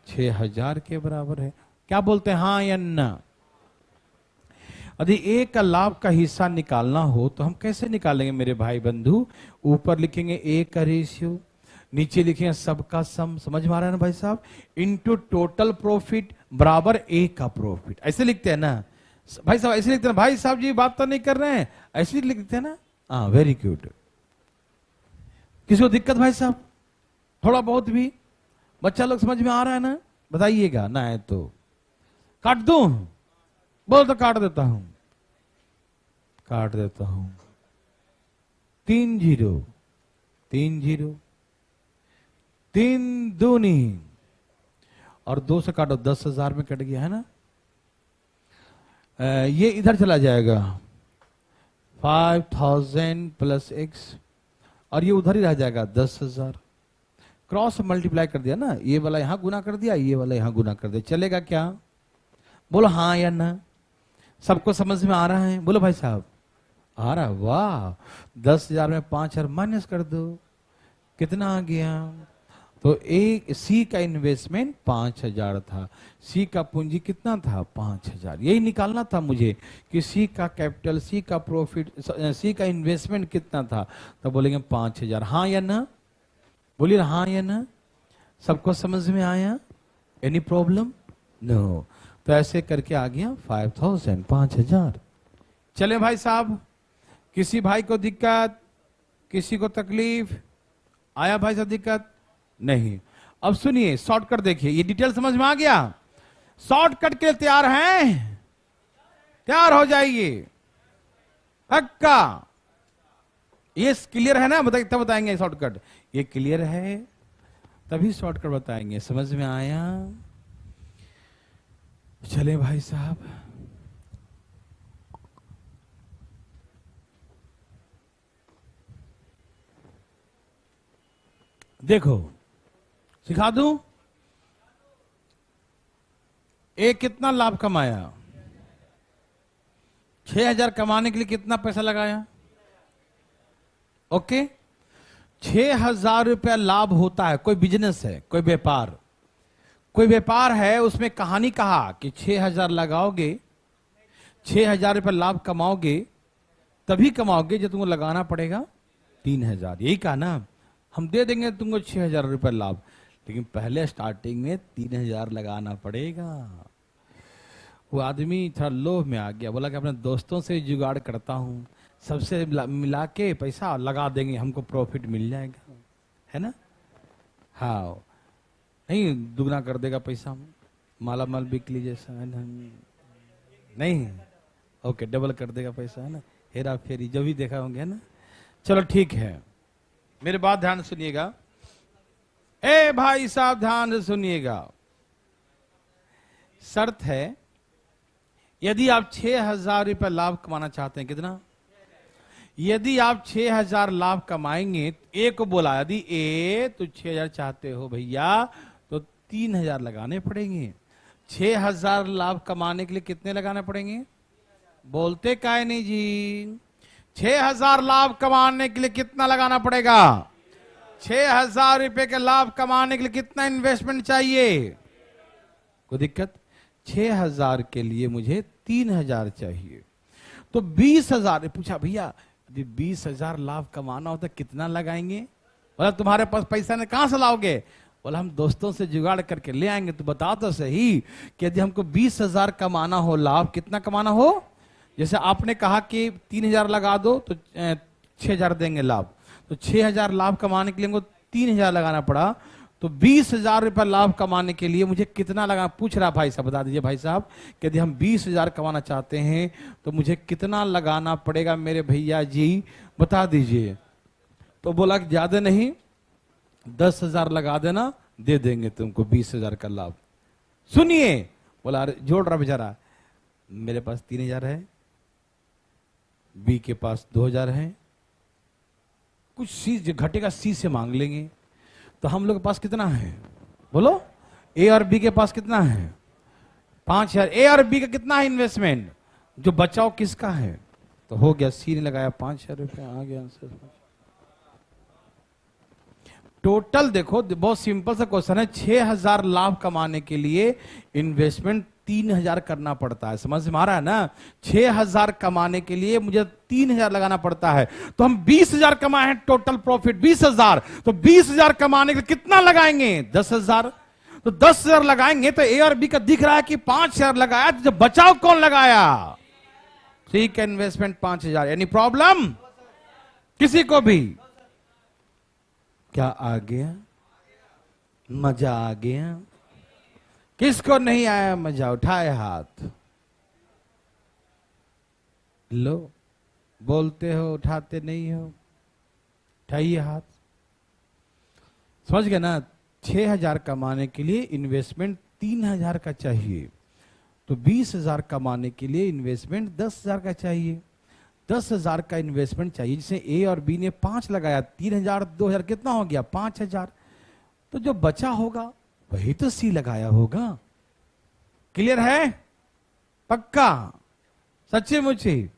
6,000 के बराबर है। क्या बोलते हैं, हाँ या ना? यदि ए का लाभ का हिस्सा निकालना हो तो हम कैसे निकालेंगे मेरे भाई बंधु? ऊपर लिखेंगे ए का रेशियो, नीचे लिखेंगे सबका सम। समझ में आ रहा है ना भाई साहब? इनटू टोटल प्रॉफिट बराबर ए का प्रॉफिट। ऐसे लिखते हैं ना भाई साहब? ऐसे लिखते हैं भाई साहब जी, बात तो नहीं कर रहे हैं, ऐसे लिखते हैं ना? हाँ, वेरी गुड। किसी को दिक्कत भाई साहब? थोड़ा बहुत भी बच्चा लोग समझ में आ रहा है ना? बताइएगा, ना है तो काट दूं? बोल तो काट देता हूं, काट देता हूं। 3 0 3 0 3 दूनी और 2 से काटो, 10,000 में कट गया, है ना? ये इधर चला जाएगा 5000 प्लस x, और ये उधर ही रह जाएगा 10,000। क्रॉस मल्टीप्लाई कर दिया ना, ये वाला यहां गुना कर दिया, ये वाला यहां गुना कर दिया, चलेगा क्या? बोलो हाँ या ना। सबको समझ में आ रहा है? बोलो भाई साहब आ रहा। वाह, 10,000 में 5,000 माइनस कर दो, कितना आ गया? तो एक सी का इन्वेस्टमेंट 5,000 था, सी का पूंजी कितना था? 5,000। यही निकालना था मुझे कि सी का कैपिटल, सी का प्रॉफिट, सी का इन्वेस्टमेंट कितना था। तो बोलेंगे 5,000। हाँ या ना? बोलिए हाँ या ना। सबको समझ में आया? Any problem? नो। तो ऐसे करके आ गया 5,000, 5,000। चले भाई साहब, किसी भाई को दिक्कत, किसी को तकलीफ? आया भाई साहब दिक्कत? नहीं। अब सुनिए, शॉर्टकट देखिए, ये डिटेल समझ में आ गया? शॉर्टकट के लिए तैयार हैं? तैयार हो जाइए पक्का। ये क्लियर है ना? तब बताएंगे शॉर्टकट। ये क्लियर है तभी शॉर्टकट बताएंगे। समझ में आया? चले भाई साहब, देखो सिखा दूं। एक कितना लाभ कमाया? 6,000 कमाने के लिए कितना पैसा लगाया? ओके, 6,000 रुपया लाभ होता है। कोई बिजनेस है, कोई व्यापार, कोई व्यापार है, उसमें कहानी कहा कि 6,000 लगाओगे, 6,000 रुपया लाभ कमाओगे, तभी कमाओगे जब तुमको लगाना पड़ेगा 3,000। यही कहा ना, हम दे देंगे तुमको 6,000 रुपया लाभ, लेकिन पहले स्टार्टिंग में 3,000 लगाना पड़ेगा। वो आदमी थोड़ा लोभ में आ गया, बोला कि अपने दोस्तों से जुगाड़ करता हूं, सबसे मिला के पैसा लगा देंगे, हमको प्रॉफिट मिल जाएगा, है ना? हाँ, नहीं दुगना कर देगा पैसा, माला माल बिक लीजिए, है ना? नहीं, ओके, डबल कर देगा पैसा, है ना? हेरा फेरी जो भी देखा होंगे, है ना? चलो ठीक है, मेरे बात ध्यान सुनिएगा। ए भाई साहब ध्यान से सुनिएगा। शर्त है, यदि आप 6,000 रुपया लाभ कमाना चाहते हैं, कितना? यदि आप 6,000 लाभ कमाएंगे, ए को बोला यदि ए तो 6,000 चाहते हो भैया तो 3,000 लगाने पड़ेंगे। 6,000 लाभ कमाने के लिए कितने लगाने पड़ेंगे? बोलते काहे नहीं जी? 6,000 लाभ कमाने के लिए कितना लगाना पड़ेगा? 6,000 रुपए के लाभ कमाने के लिए कितना इन्वेस्टमेंट चाहिए? कोई दिक्कत? 6,000 के लिए मुझे 3,000 चाहिए। तो 20,000 पूछा, भैया यदि 20,000 लाभ कमाना हो तो कितना लगाएंगे? बोला तुम्हारे पास पैसा नहीं, कहां से लाओगे? बोला हम दोस्तों से जुगाड़ करके ले आएंगे। तो बता तो सही कि यदि हमको 20,000 कमाना हो लाभ, कितना कमाना हो? जैसे आपने कहा कि 3,000 लगा दो तो 6,000 देंगे लाभ, तो 6,000 लाभ कमाने के लिए हमको 3,000 लगाना पड़ा। तो 20,000 रुपया लाभ कमाने के लिए मुझे कितना लगा? पूछ रहा भाई साहब, बता दीजिए भाई साहब कि यदि हम 20,000 कमाना चाहते हैं तो मुझे कितना लगाना पड़ेगा मेरे भैया जी, बता दीजिए। तो बोला कि ज्यादा नहीं, 10,000 लगा देना, दे देंगे तुमको 20,000 का लाभ। सुनिए, बोला अरे जोड़ रहा बेचारा, मेरे पास 3,000 है, बी के पास 2,000 है, कुछ सी घटेगा सी से मांग लेंगे। तो हम लोग के पास कितना है? बोलो, ए और बी के पास कितना है? 5,000। ए और बी का कितना है इन्वेस्टमेंट? जो बचाओ किसका है? तो हो गया, सी ने लगाया 5,000 रुपया, आ गया आंसर। टोटल देखो, बहुत सिंपल सा क्वेश्चन है। 6,000 लाभ कमाने के लिए इन्वेस्टमेंट 3,000 करना पड़ता है। समझ में आ रहा है ना? 6,000 कमाने के लिए मुझे 3,000 लगाना पड़ता है। तो हम 20,000 कमाए हैं, टोटल प्रॉफिट 20,000। तो 20,000 कमाने के लिए कितना लगाएंगे? 10,000। तो 10,000 लगाएंगे तो ए और बी का दिख रहा है कि 5,000 लगाया, तो जब बचाव कौन लगाया? सी का इन्वेस्टमेंट 5,000। एनी प्रॉब्लम किसी को भी? क्या आ गया? मजा आ गया? किसको नहीं आया मजा? उठाए हाथ। लो, बोलते हो उठाते नहीं हो, उठाइए हाथ। समझ गए ना? 6,000 कमाने के लिए इन्वेस्टमेंट 3,000 का चाहिए। तो 20,000 कमाने के लिए इन्वेस्टमेंट 10,000 का चाहिए। 10,000 का इन्वेस्टमेंट चाहिए, जिसे ए और बी ने 5 लगाया, 3,000 2,000 कितना हो गया 5,000। तो जो बचा होगा वही तो सी लगाया होगा। क्लियर है? पक्का? सच्चे मुझे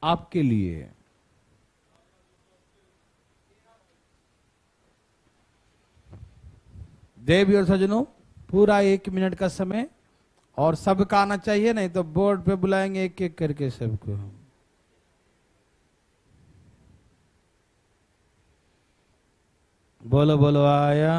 आपके लिए देवी और सजनों, पूरा 1 मिनट का समय, और सबका आना चाहिए, नहीं तो बोर्ड पे बुलाएंगे एक एक करके सबको। बोलो बोलो आया।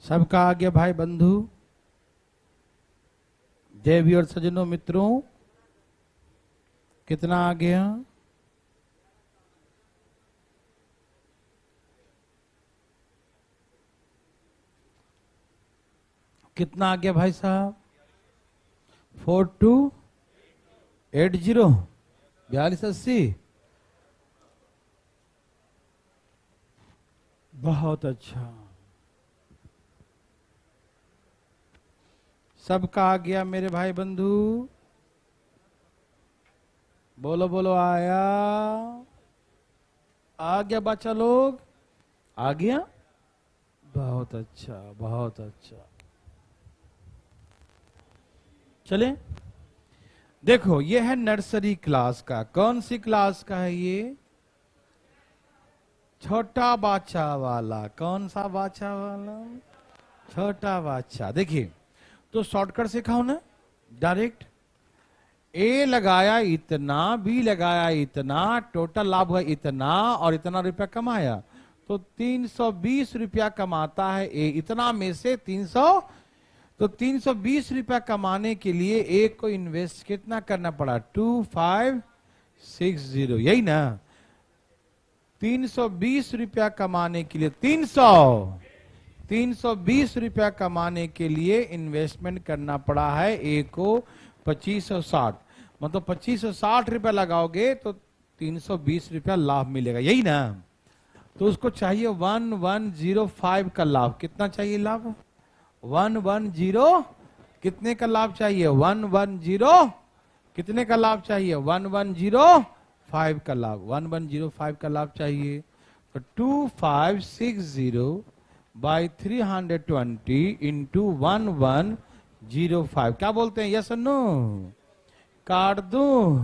सबका आ गया भाई बंधु, देवी और सजनों मित्रों, कितना आ गया? कितना आ गया भाई साहब? 4280 4280। बहुत अच्छा, सबका आ गया मेरे भाई बंधु। बोलो बोलो आया। आ गया बच्चा लोग? आ गया? बहुत अच्छा बहुत अच्छा। चले, देखो ये है नर्सरी क्लास का। कौन सी क्लास का है ये? छोटा बाचा वाला। कौन सा बाचा वाला? छोटा बाचा। देखिए, तो शॉर्टकट सिखाओ ना, डायरेक्ट। ए लगाया इतना, बी लगाया इतना, टोटल लाभ हुआ इतना, और इतना रुपया कमाया, तो 320 रुपया कमाता है ए। इतना में से 300, तो 320 रुपया कमाने के लिए ए को इन्वेस्ट कितना करना पड़ा? 2560, यही ना? 320 रुपया कमाने के लिए 320 रुपया कमाने के लिए इन्वेस्टमेंट करना पड़ा है ए को 2560। मतलब 2560 रुपया लगाओगे तो 320 रुपया लाभ मिलेगा, यही ना? तो उसको चाहिए 1105 का लाभ। कितना चाहिए लाभ? 110। कितने का लाभ चाहिए? 110। कितने का लाभ चाहिए? 1105 का लाभ। 1105 का लाभ चाहिए। तो 2560 बाई 320 इंटू 1105, क्या बोलते हैं? यस और नो? काट दो।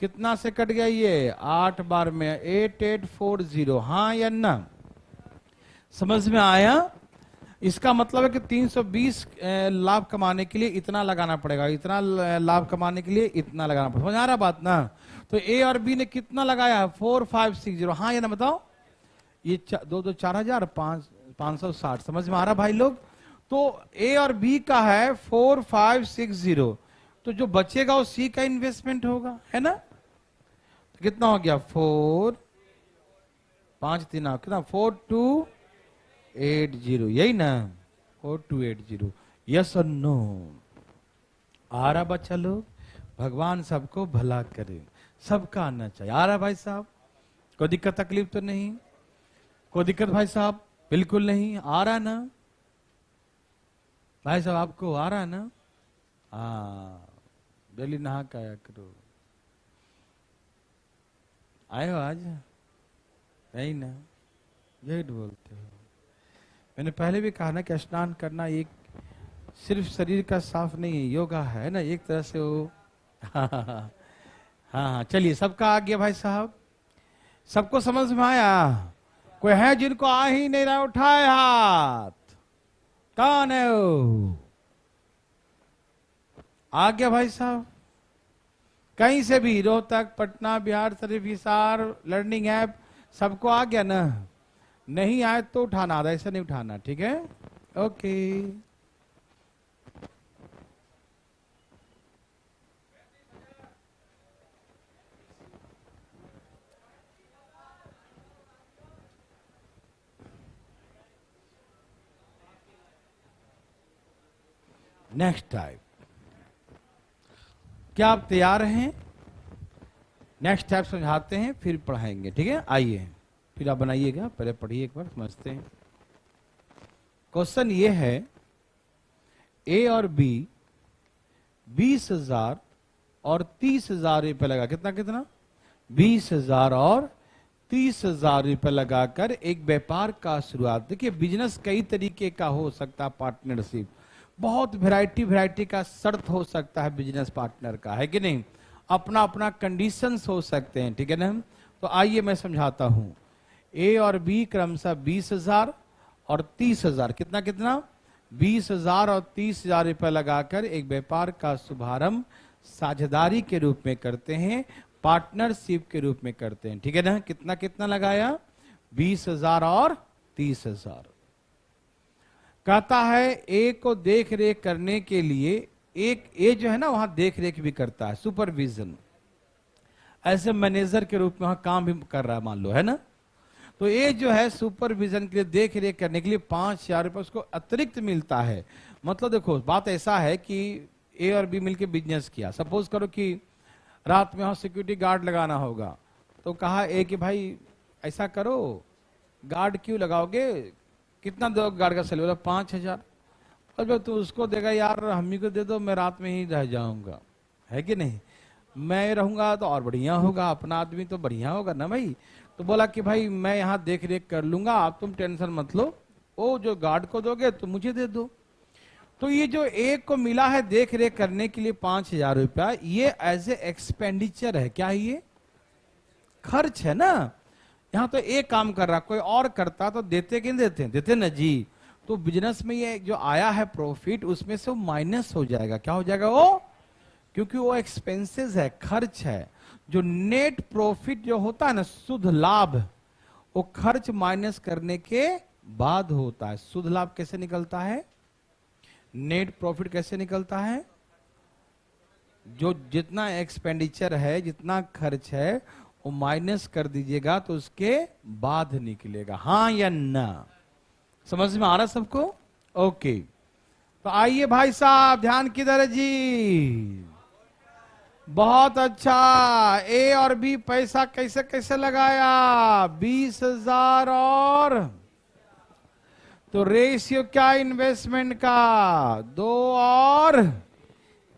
कितना से कट गया ये? 8 बार में 8840। हाँ या ना? समझ में आया? इसका मतलब है कि 320 लाभ कमाने के लिए इतना लगाना पड़ेगा, इतना लाभ कमाने के लिए इतना लगाना पड़ेगा। समझ आ रहा बात ना? तो ए और बी ने कितना लगाया है? 4560। हाँ या ना बताओ? ये 4,000 560। समझ में आ रहा भाई लोग? तो ए और बी का है 4560, तो जो बचेगा वो सी का इन्वेस्टमेंट होगा, है ना? तो कितना हो गया? 4 5 3 कितना? 4280, यही ना? 4280। यस और नो? आ रहा बच्चा लोग? भगवान सबको भला करे, सबका आना चाहिए। आ रहा भाई साहब? कोई दिक्कत तकलीफ तो नहीं? कोई दिक्कत भाई साहब? बिल्कुल नहीं। आ रहा ना भाई साहब? आपको आ रहा है ना? हाँ, डेली नहा के आया करो। आए हो आज? नहीं ना? झूठ बोलते हो। मैंने पहले भी कहा ना कि स्नान करना एक सिर्फ शरीर का साफ नहीं है, योगा है ना एक तरह से वो। हाँ हाँ हाँ, चलिए सबका आ गया भाई साहब, सबको समझ में आया? कोई है जिनको आ ही नहीं रहा, उठाए हाथ। कौन है वो? आ गया भाई साहब? कहीं से भी, रोहतक, पटना, बिहार शरीफ, हिसार, लर्निंग ऐप, सबको आ गया ना? नहीं आए तो उठाना, ऐसा नहीं उठाना, ठीक है? ओके। नेक्स्ट टाइप, क्या आप तैयार हैं? नेक्स्ट टाइप समझाते हैं फिर पढ़ाएंगे, ठीक है? आइए फिर आप बनाइएगा, पहले पढ़िए एक बार, समझते हैं। क्वेश्चन ये है, ए और बी 20,000 और 30,000 रुपए लगा, कितना कितना? 20,000 और 30,000 रुपए लगाकर एक व्यापार का शुरुआत। देखिए बिजनेस कई तरीके का हो सकता है, पार्टनरशिप बहुत वैरायटी का शर्त हो सकता है बिजनेस पार्टनर का, है कि नहीं? अपना अपना कंडीशंस हो सकते हैं, ठीक है ना? तो आइए मैं समझाता हूं। ए और बी क्रमशः 20,000 और 30,000, कितना कितना? 20,000 और 30,000 रुपए लगाकर एक व्यापार का शुभारंभ साझेदारी के रूप में करते हैं, पार्टनरशिप के रूप में करते हैं, ठीक है ना? कितना कितना लगाया? 20,000 और 30,000। कहता है ए को देख रेख करने के लिए, एक ए जो है ना वहां देख रेख भी करता है, सुपरविजन, ऐसे मैनेजर के रूप में वहां काम भी कर रहा है, मान लो, है ना? तो ए जो है सुपरविजन के लिए, देख रेख करने के लिए 5,000 रुपए उसको अतिरिक्त मिलता है। मतलब देखो बात ऐसा है कि ए और बी मिलके बिजनेस किया, सपोज करो कि रात में वहां सिक्योरिटी गार्ड लगाना होगा, तो कहा ए कि भाई ऐसा करो, गार्ड क्यों लगाओगे, कितना दो गार्ड का सैलरी? 5,000। और तू उसको देगा, यार हमी को दे दो, मैं रात में ही रह जाऊंगा, है कि नहीं? मैं रहूंगा तो और बढ़िया होगा, अपना आदमी तो बढ़िया होगा ना भाई। तो बोला कि भाई मैं यहाँ देख रेख कर लूंगा, आप तुम टेंशन मत लो, वो जो गार्ड को दोगे तो मुझे दे दो। तो ये जो एक को मिला है देख रेख करने के लिए 5,000 रुपया, ये एज ए एक्सपेंडिचर है। क्या है ये? खर्च है ना। यहाँ तो एक काम कर रहा, कोई और करता तो देते कि नहीं देते? देते ना जी। तो बिजनेस में ये जो आया है प्रॉफिट, उसमें से वो माइनस हो जाएगा। क्या हो जाएगा वो? क्योंकि वो एक्सपेंसेस है, खर्च है। जो नेट प्रॉफिट जो होता है ना, शुद्ध लाभ, वो खर्च माइनस करने के बाद होता है। शुद्ध लाभ कैसे निकलता है? नेट प्रॉफिट कैसे निकलता है? जो जितना एक्सपेंडिचर है, जितना खर्च है, वो माइनस कर दीजिएगा तो उसके बाद निकलेगा। हाँ या ना? समझ में आ रहा सबको? ओके, तो आइए भाई साहब, ध्यान किधर है जी? बहुत अच्छा। ए और बी पैसा कैसे कैसे लगाया? 20,000 और, तो रेशियो क्या इन्वेस्टमेंट का? 2 और,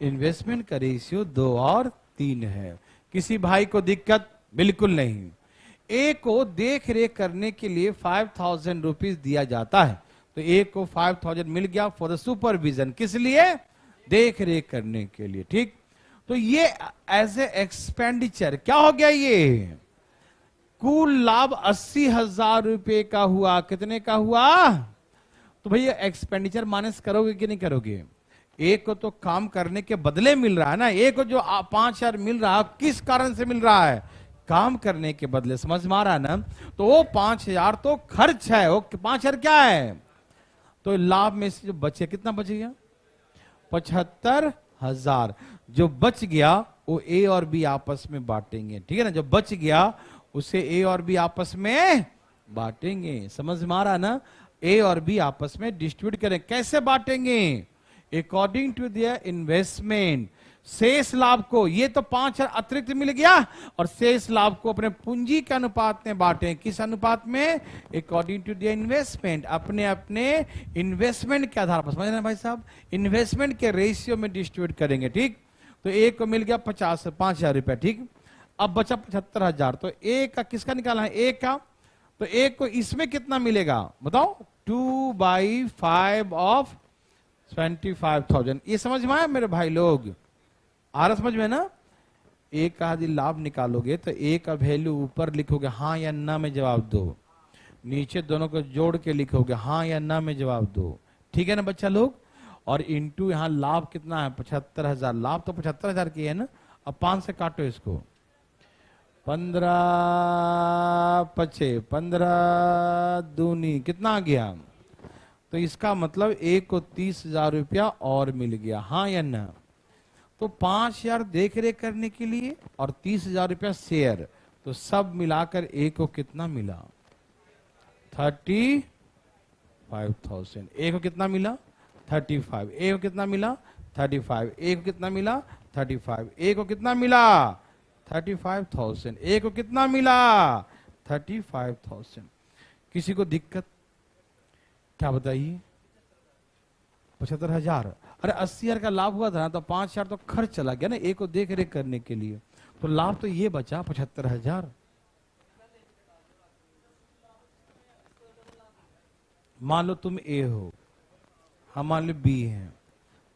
इन्वेस्टमेंट का रेशियो 2 और 3 है। किसी भाई को दिक्कत? बिल्कुल नहीं। ए को देख रेख करने के लिए 5,000 रुपीज दिया जाता है, तो ए को 5,000 मिल गया फॉर द सुपरविजन। किस लिए? देख रेख करने के लिए, ठीक। तो ये एज ए एक्सपेंडिचर क्या हो गया? ये कुल लाभ 80,000 रुपए का हुआ। कितने का हुआ? तो भैया एक्सपेंडिचर माइनस करोगे कि नहीं करोगे? एक को तो काम करने के बदले मिल रहा है ना। एक को जो 5,000 मिल रहा है, किस कारण से मिल रहा है? काम करने के बदले। समझ में आ रहा है ना? तो वो 5,000 तो खर्च है, वो 5,000 क्या है? तो लाभ में से जो बचे, कितना बच गया? 75,000। जो बच गया वो ए और बी आपस में बांटेंगे, ठीक है ना? जो बच गया उसे ए और बी आपस में बांटेंगे। समझ में आ रहा है ना? ए और बी आपस में डिस्ट्रीब्यूट करें। कैसे बांटेंगे? According to their investment. शेष लाभ को, ये तो 5,000 अतिरिक्त मिल गया, और शेष लाभ को अपने पूंजी के अनुपात में बांटे। किस अनुपात में? According to their investment. अपने अपने इन्वेस्टमेंट के आधार पर। समझ रहे भाई साहब? इन्वेस्टमेंट के रेशियो में डिस्ट्रीब्यूट करेंगे, ठीक। तो एक को मिल गया 5,000 रुपया, ठीक। अब बचा 75,000। तो एक का किसका निकालना है? एक का। तो एक को इसमें कितना मिलेगा बताओ? 2/5 ऑफ 25,000। ये समझ में आया मेरे भाई लोग? आ रहा समझ में ना? एक का यदि लाभ निकालोगे तो एक का वैल्यू ऊपर लिखोगे हाँ या ना में जवाब दो, नीचे दोनों को जोड़ के लिखोगे हाँ या ना में जवाब दो। ठीक है ना बच्चा लोग? और इंटू यहाँ लाभ कितना है? 75,000। लाभ तो 75,000 की है ना। अब 5 से काटो इसको। 15 पचे 15 दूनी कितना आ गया? तो इसका मतलब एक को 30,000 रुपया और मिल गया, हाँ या ना? तो 5,000 देख रेख करने के लिए और 30,000 रुपया शेयर, तो सब मिलाकर एक को कितना मिला? 35,000। एक को कितना मिला? 35। एक को कितना मिला? 35। एक को कितना मिला? 35। एक को कितना मिला? 35,000। एक को कितना मिला? 35,000। किसी को दिक्कत? क्या बताइए? 75,000। अरे 80,000 का लाभ हुआ था ना, तो 5,000 तो खर्च चला गया ना एक को देख रेख करने के लिए, तो लाभ तो ये बचा 75,000। मान लो तुम ए हो, हम मान लो बी हैं,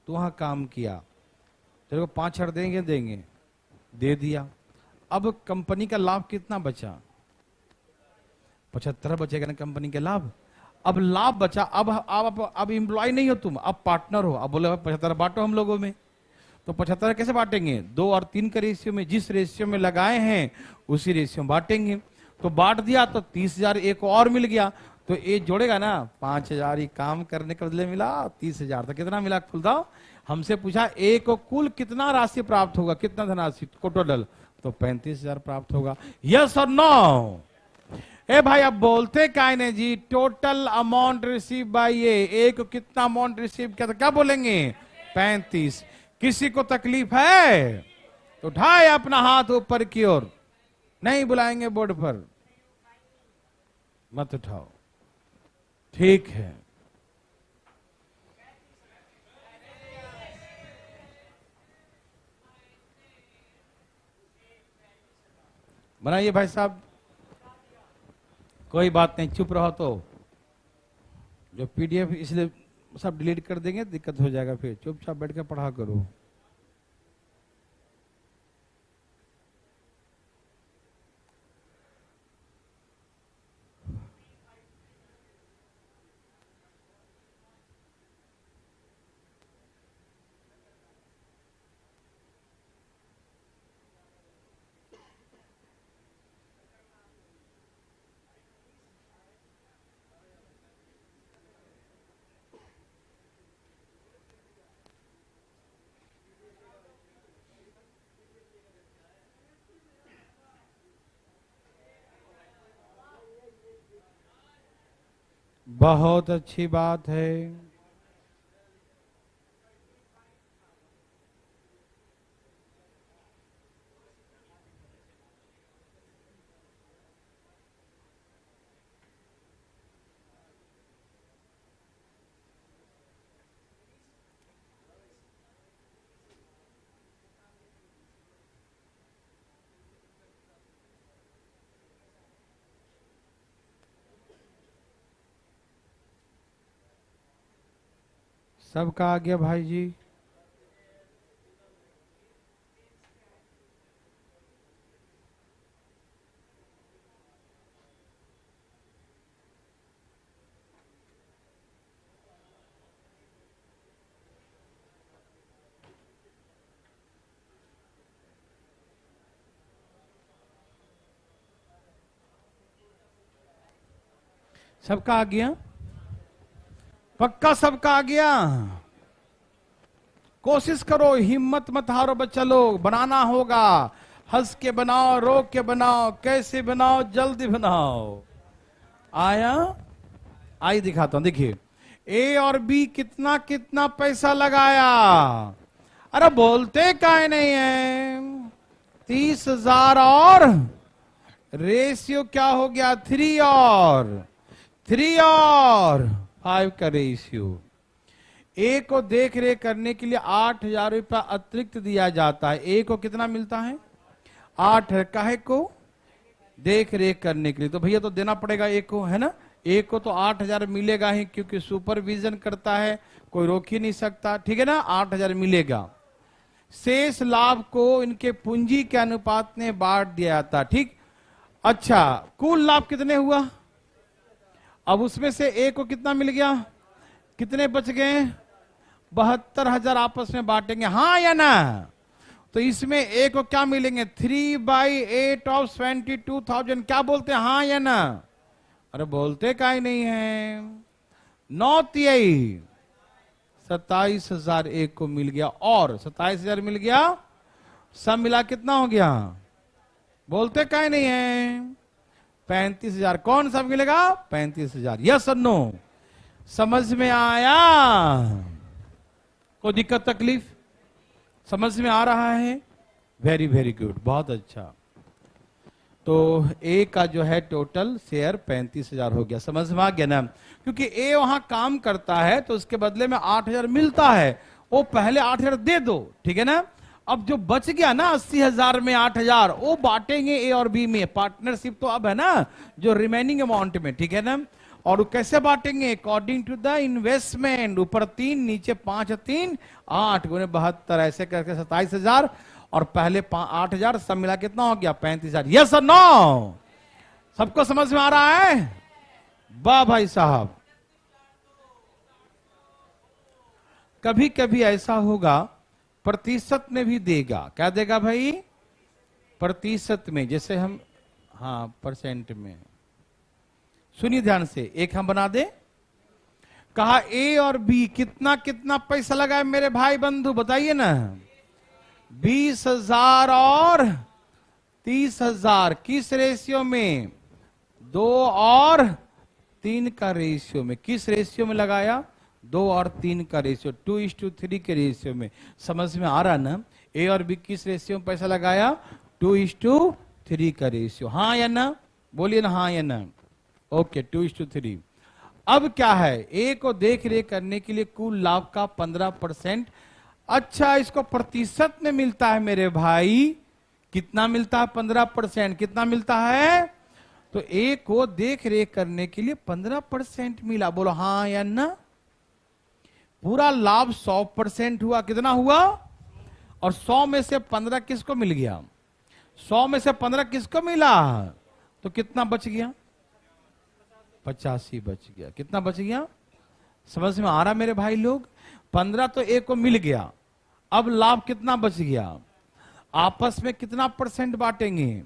तो वहां काम किया, तेरे को 5,000 देंगे? देंगे, दे दिया। अब कंपनी का लाभ कितना बचा? 75 बचेगा ना कंपनी के लाभ। अब लाभ बचा, अब एम्प्लॉय नहीं हो तुम, अब पार्टनर हो। अब बोले 75 बांटो हम लोगों में, तो 75 कैसे बांटेंगे? 2 और 3 के रेशियो में, जिस रेशियो में लगाए हैं उसी रेशियो में बांटेंगे। तो बांट दिया तो 30,000 एक और मिल गया, तो ये जोड़ेगा ना 5,000 ही काम करने के बदले मिला, 30,000 तो कितना मिला? खुलदाओ। हमसे पूछा एक को कुल कितना राशि प्राप्त होगा, कितना धनराशि को टोटल? तो 35,000 प्राप्त होगा। यस और नो? ए भाई अब बोलते काय ने जी? टोटल अमाउंट रिसीव बाय ए, एक को कितना अमाउंट रिसीव किया, तो क्या बोलेंगे? 35। किसी को तकलीफ है तो उठाए अपना हाथ ऊपर की ओर, नहीं बुलाएंगे बोर्ड पर, मत उठाओ। ठीक है, बनाइए भाई साहब। कोई बात नहीं, चुप रहो। तो जो पीडीएफ इसलिए सब डिलीट कर देंगे, दिक्कत हो जाएगा, फिर चुपचाप बैठ के पढ़ा करो। बहुत अच्छी बात है। सबका आ गया भाई जी? सबका आ गया? पक्का सबका आ गया? कोशिश करो, हिम्मत मत हारो बच्चा लोग, बनाना होगा। हंस के बनाओ, रोक के बनाओ, कैसे बनाओ, जल्दी बनाओ। आया? आई दिखाता हूं, देखिए। ए और बी कितना कितना पैसा लगाया? अरे बोलते काहे नहीं है? 30,000 और रेशियो क्या हो गया? 3 और 5 का रेशियो। ए को देख रेख करने के लिए 8,000 रुपया अतिरिक्त दिया जाता है। ए को कितना मिलता है? 8 है। काहे को? देख रेख करने के लिए। तो भैया तो देना पड़ेगा ए को, है ना? ए को तो 8,000 मिलेगा ही, क्योंकि सुपरविजन करता है, कोई रोक ही नहीं सकता, ठीक है ना, 8,000 मिलेगा। शेष लाभ को इनके पूंजी के अनुपात में बांट दिया जाता, ठीक। अच्छा, कुल लाभ कितने हुआ? अब उसमें से ए को कितना मिल गया, कितने बच गए? 72,000 आपस में बांटेंगे, हाँ या ना? तो इसमें ए को क्या मिलेंगे? 3/8 ऑफ 22,000। क्या बोलते हैं, हाँ या ना? अरे बोलते का ही नहीं है। 9 27,000 एक को मिल गया, और 27,000 मिल गया, सब मिला कितना हो गया? बोलते का ही नहीं है। 35,000। कौन सा मिलेगा? 35,000। यस और नो? समझ में आया? कोई दिक्कत तकलीफ? समझ में आ रहा है? वेरी वेरी गुड, बहुत अच्छा। तो ए का जो है टोटल शेयर 35,000 हो गया। समझ में आ गया ना? क्योंकि ए वहां काम करता है तो उसके बदले में 8,000 मिलता है, वो पहले 8,000 दे दो, ठीक है ना। अब जो बच गया ना 80,000 में 8,000, वो बांटेंगे ए और बी में। पार्टनरशिप तो अब है ना, जो रिमेनिंग अमाउंट में, ठीक है ना। और वो कैसे बांटेंगे? According to the investment. ऊपर 3, नीचे 5, 3 8 गुने 72, ऐसे करके 27,000, और पहले 8,000, सब मिला कितना हो गया? 35,000। यस और नो? सबको समझ में आ रहा है? वाह भाई साहब। कभी कभी ऐसा होगा प्रतिशत में भी देगा। क्या देगा भाई? प्रतिशत में, जैसे हम, हाँ परसेंट में। सुनिए ध्यान से, एक हम बना दे। कहा ए और बी कितना कितना पैसा लगाए मेरे भाई बंधु, बताइए ना। 20,000 और 30,000। किस रेशियो में? 2 और 3 का रेशियो में। किस रेशियो में लगाया? 2 और 3 का रेशियो, 2:3 के रेशियो में। समझ में आ रहा ना? ए और बी किस रेशियो में पैसा लगाया? 2:3 का रेशियो। हाँ या ना? बोलिए ना, हाँ या ना? ओके, 2:3। अब क्या है? ए को देख रेख करने के लिए कुल लाभ का 15%। अच्छा, इसको प्रतिशत में मिलता है मेरे भाई। कितना मिलता है? 15%। कितना मिलता है? तो ए को देख रेख करने के लिए 15% मिला। बोलो हाँ या ना? पूरा लाभ 100% हुआ। कितना हुआ? और 100 में से 15 किसको मिल गया? 100 में से 15 किसको मिला? तो कितना बच गया? 85 बच गया। कितना बच गया? समझ में आ रहा मेरे भाई लोग? 15 तो ए को मिल गया। अब लाभ कितना बच गया? आपस में कितना परसेंट बांटेंगे?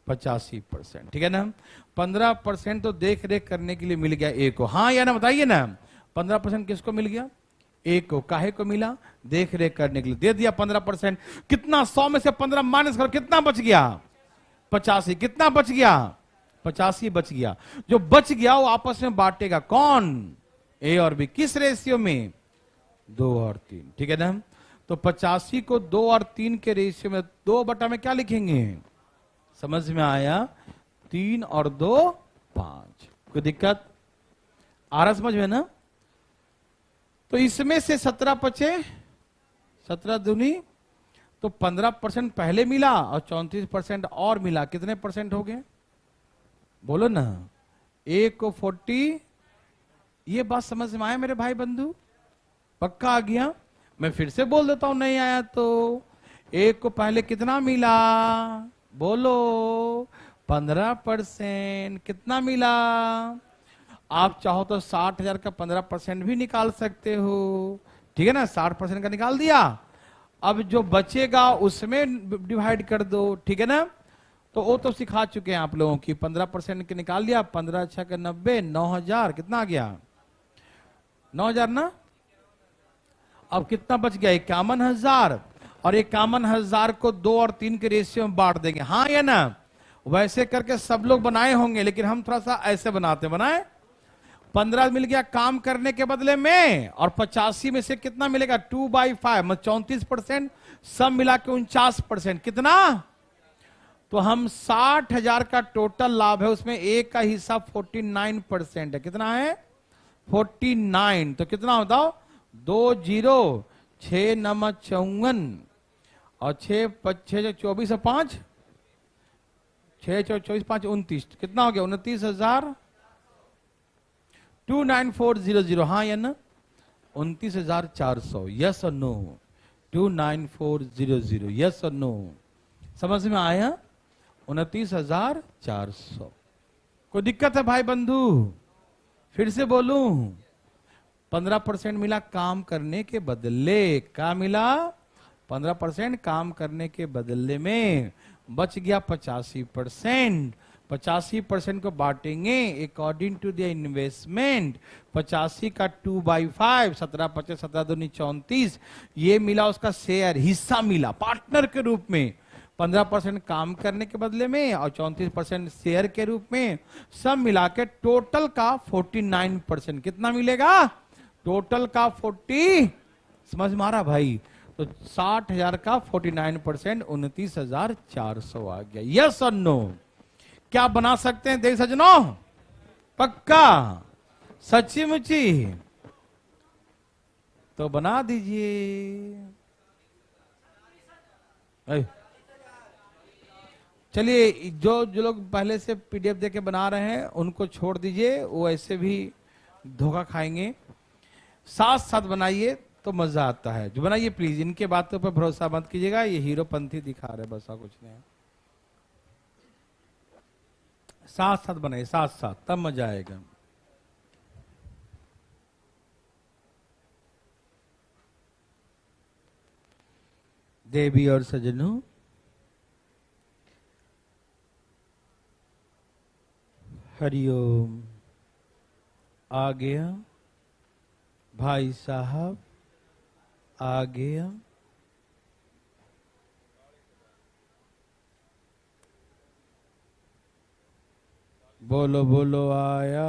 85%, ठीक है ना। 15% तो देख रेख करने के लिए मिल गया ए को। हाँ या ना? बताइए ना। 15% किसको मिल गया? ए को। काहे को मिला? देख रेख करने के लिए। दे दिया 15%। कितना? 100 में से 15 माइनस करो, कितना बच गया? 85। कितना बच गया? 85 बच गया। जो बच गया वो आपस में बांटेगा कौन? ए और बी। किस रेशियो में? 2 और 3, ठीक है ना। तो 85 को 2 और 3 के रेशियो में 2 बटा में क्या लिखेंगे? समझ में आया? 3 और 2 5। कोई दिक्कत आ रहा समझ में ना? तो इसमें से 17 बचे, 17 दूनी, तो 15% पहले मिला और 34% और मिला। कितने परसेंट हो गए? बोलो ना। ए को 40। ये बात समझ में आया मेरे भाई बंधु? पक्का आ गया? मैं फिर से बोल देता हूं, नहीं आया तो। ए को पहले कितना मिला? बोलो 15%। कितना मिला? आप चाहो तो 60,000 का 15% भी निकाल सकते हो, ठीक है ना। 60% का निकाल दिया। अब जो बचेगा उसमें डिवाइड कर दो, ठीक है ना। तो वो तो सिखा चुके हैं आप लोगों की। 15% के निकाल दिया। 15 6 के 90, 9,000। कितना आ गया? 9,000 ना। अब कितना बच गया? 51,000। और 51,000 को 2 और 3 के रेशियो में बांट देंगे। हाँ या ना? वैसे करके सब लोग बनाए होंगे, लेकिन हम थोड़ा सा ऐसे बनाते। बनाए 15 मिल गया काम करने के बदले में, और 85 में से कितना मिलेगा? 2/5 मतलब 34%। सब मिला के 49%। कितना? तो हम 60,000 का टोटल लाभ है, उसमें एक का हिस्सा 49% है। कितना है? 49। तो कितना बताओ? 2 0 6 9 54 और 6 6 24 और 5 6 24 5 29। कितना हो गया? 29,000 29400, हाँ या ना? 29,400, यस और नो? 29400, यस और नो? समझ में आया? 29,400। कोई दिक्कत है भाई बंधु? फिर से बोलूं? 15% मिला काम करने के बदले। क्या मिला? 15% काम करने के बदले में बच गया 85%। 85% को बांटेंगे अकॉर्डिंग टू द इन्वेस्टमेंट। 85 का 2/5, 17 25 17 दूनी 34, ये मिला उसका शेयर, हिस्सा मिला पार्टनर के रूप में। 15% काम करने के बदले में और 34% शेयर के रूप में, सब मिला के टोटल का 49%। कितना मिलेगा? टोटल का 40। समझ में आ रहा भाई? तो 60,000 का 49%, 29,400 आ गया। यस और नो? क्या बना सकते हैं देख सजनों? पक्का? सच्ची मुची? तो बना दीजिए। चलिए, जो जो लोग पहले से पीडीएफ देके बना रहे हैं उनको छोड़ दीजिए, वो ऐसे भी धोखा खाएंगे। साथ साथ बनाइए तो मजा आता है। जो बनाइए प्लीज, इनके बातों पर भरोसा मत कीजिएगा, ये हीरोपंथी दिखा रहे, बस और कुछ नहीं। साथ साथ बनाइए, साथ साथ, तब मजा आएगा। देवी और सजनों, हरिओम। आ गया भाई साहब, आ गया। बोलो बोलो आया।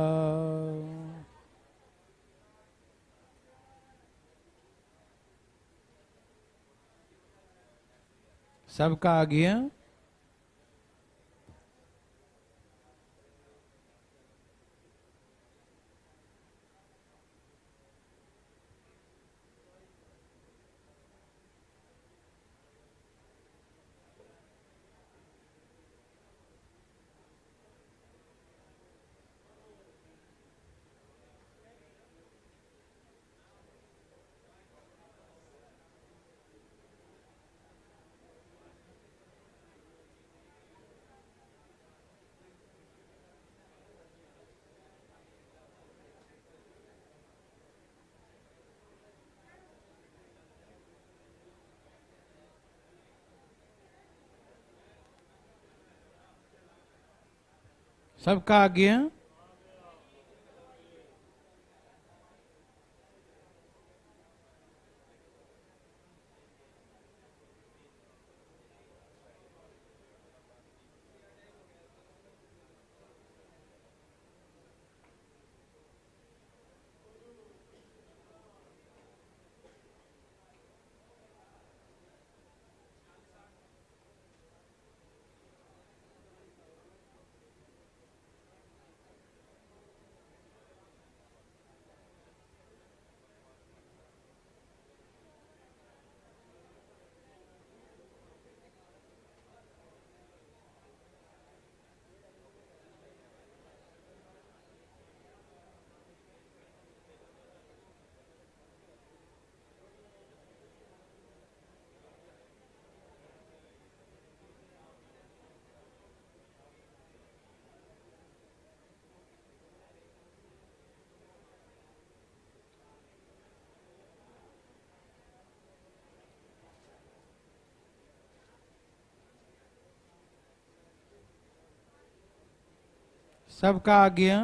सबका आ गया। सबका आ गया। सबका आ गया।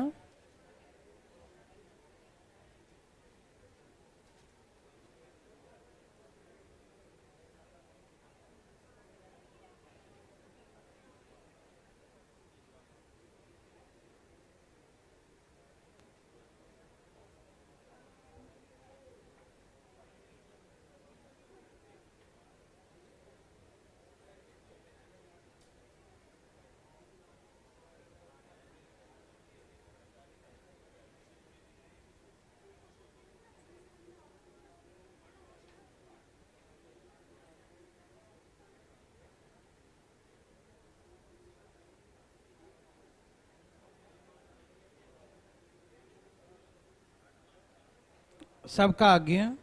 सबका आ गया?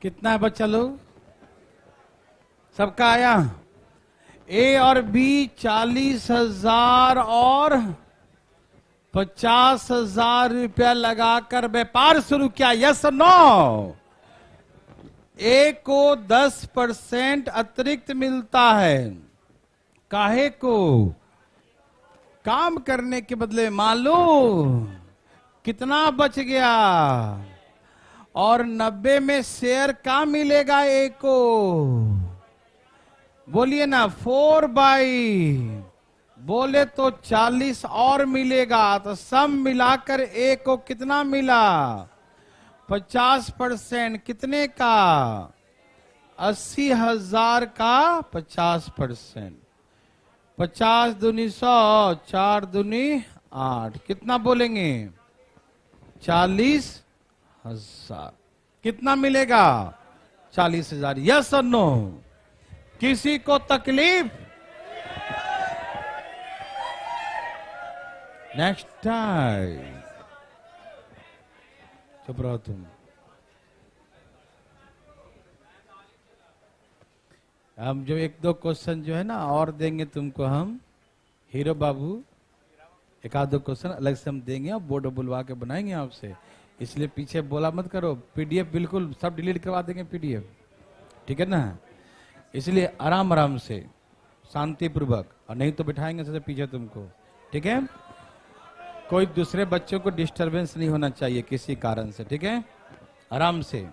कितना है बच्चा लोग? सबका आया? ए और बी 40,000 और 50,000 रुपया लगाकर व्यापार शुरू किया। Yes no? ए को 10% अतिरिक्त मिलता है। काहे को? काम करने के बदले। मालूम कितना बच गया? और 90 में शेयर का मिलेगा ए को? बोलिए ना 4/। बोले तो 40 और मिलेगा, तो सब मिलाकर ए को कितना मिला? 50%। कितने का? 80,000 का 50%। 50 दूनी 100, 4 दूनी 8। कितना बोलेंगे? 40,000। कितना मिलेगा? 40,000। यस और नो? किसी को तकलीफ? नेक्स्ट टाइम चुप रहो तुम। हम जो 1-2 क्वेश्चन जो है ना और देंगे तुमको हम, हीरो बाबू। 1-2 क्वेश्चन अलग से हम देंगे और बोर्ड बुलवा के बनाएंगे आपसे। इसलिए पीछे बोला मत करो। पीडीएफ बिल्कुल सब डिलीट करवा देंगे पीडीएफ, ठीक है ना? इसलिए आराम आराम से शांति पूर्वक, और नहीं तो बिठाएंगे सबसे पीछे तुमको, ठीक है? कोई दूसरे बच्चों को डिस्टरबेंस नहीं होना चाहिए किसी कारण से, ठीक है? आराम से।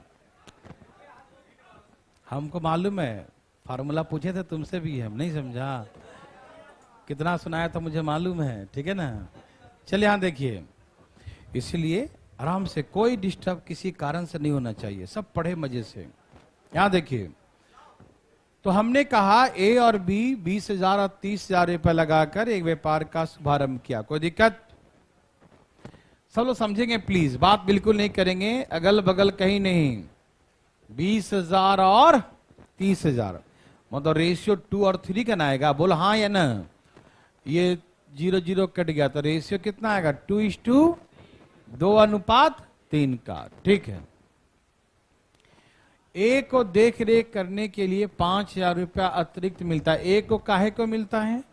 हमको मालूम है, फार्मूला पूछे थे तुमसे भी, हम नहीं समझा। कितना सुनाया था मुझे मालूम है, ठीक है ना? चलिए यहां देखिए। इसलिए आराम से, कोई डिस्टर्ब किसी कारण से नहीं होना चाहिए, सब पढ़े मजे से। यहां देखिए, तो हमने कहा ए और बी 20,000 और 30,000 रुपए लगाकर एक व्यापार का शुभारंभ किया। कोई दिक्कत? सब लोग समझेंगे प्लीज, बात बिल्कुल नहीं करेंगे अगल बगल कहीं नहीं। 20,000 और 30,000 मतलब रेशियो 2 और 3 का ना आएगा? बोलो हाँ या ना? ये 0-0 कट गया तो रेशियो कितना आएगा? 2:2 का, ठीक है? ए को देख रेख करने के लिए 5,000 रुपया अतिरिक्त मिलता है। ए को काहे को मिलता है?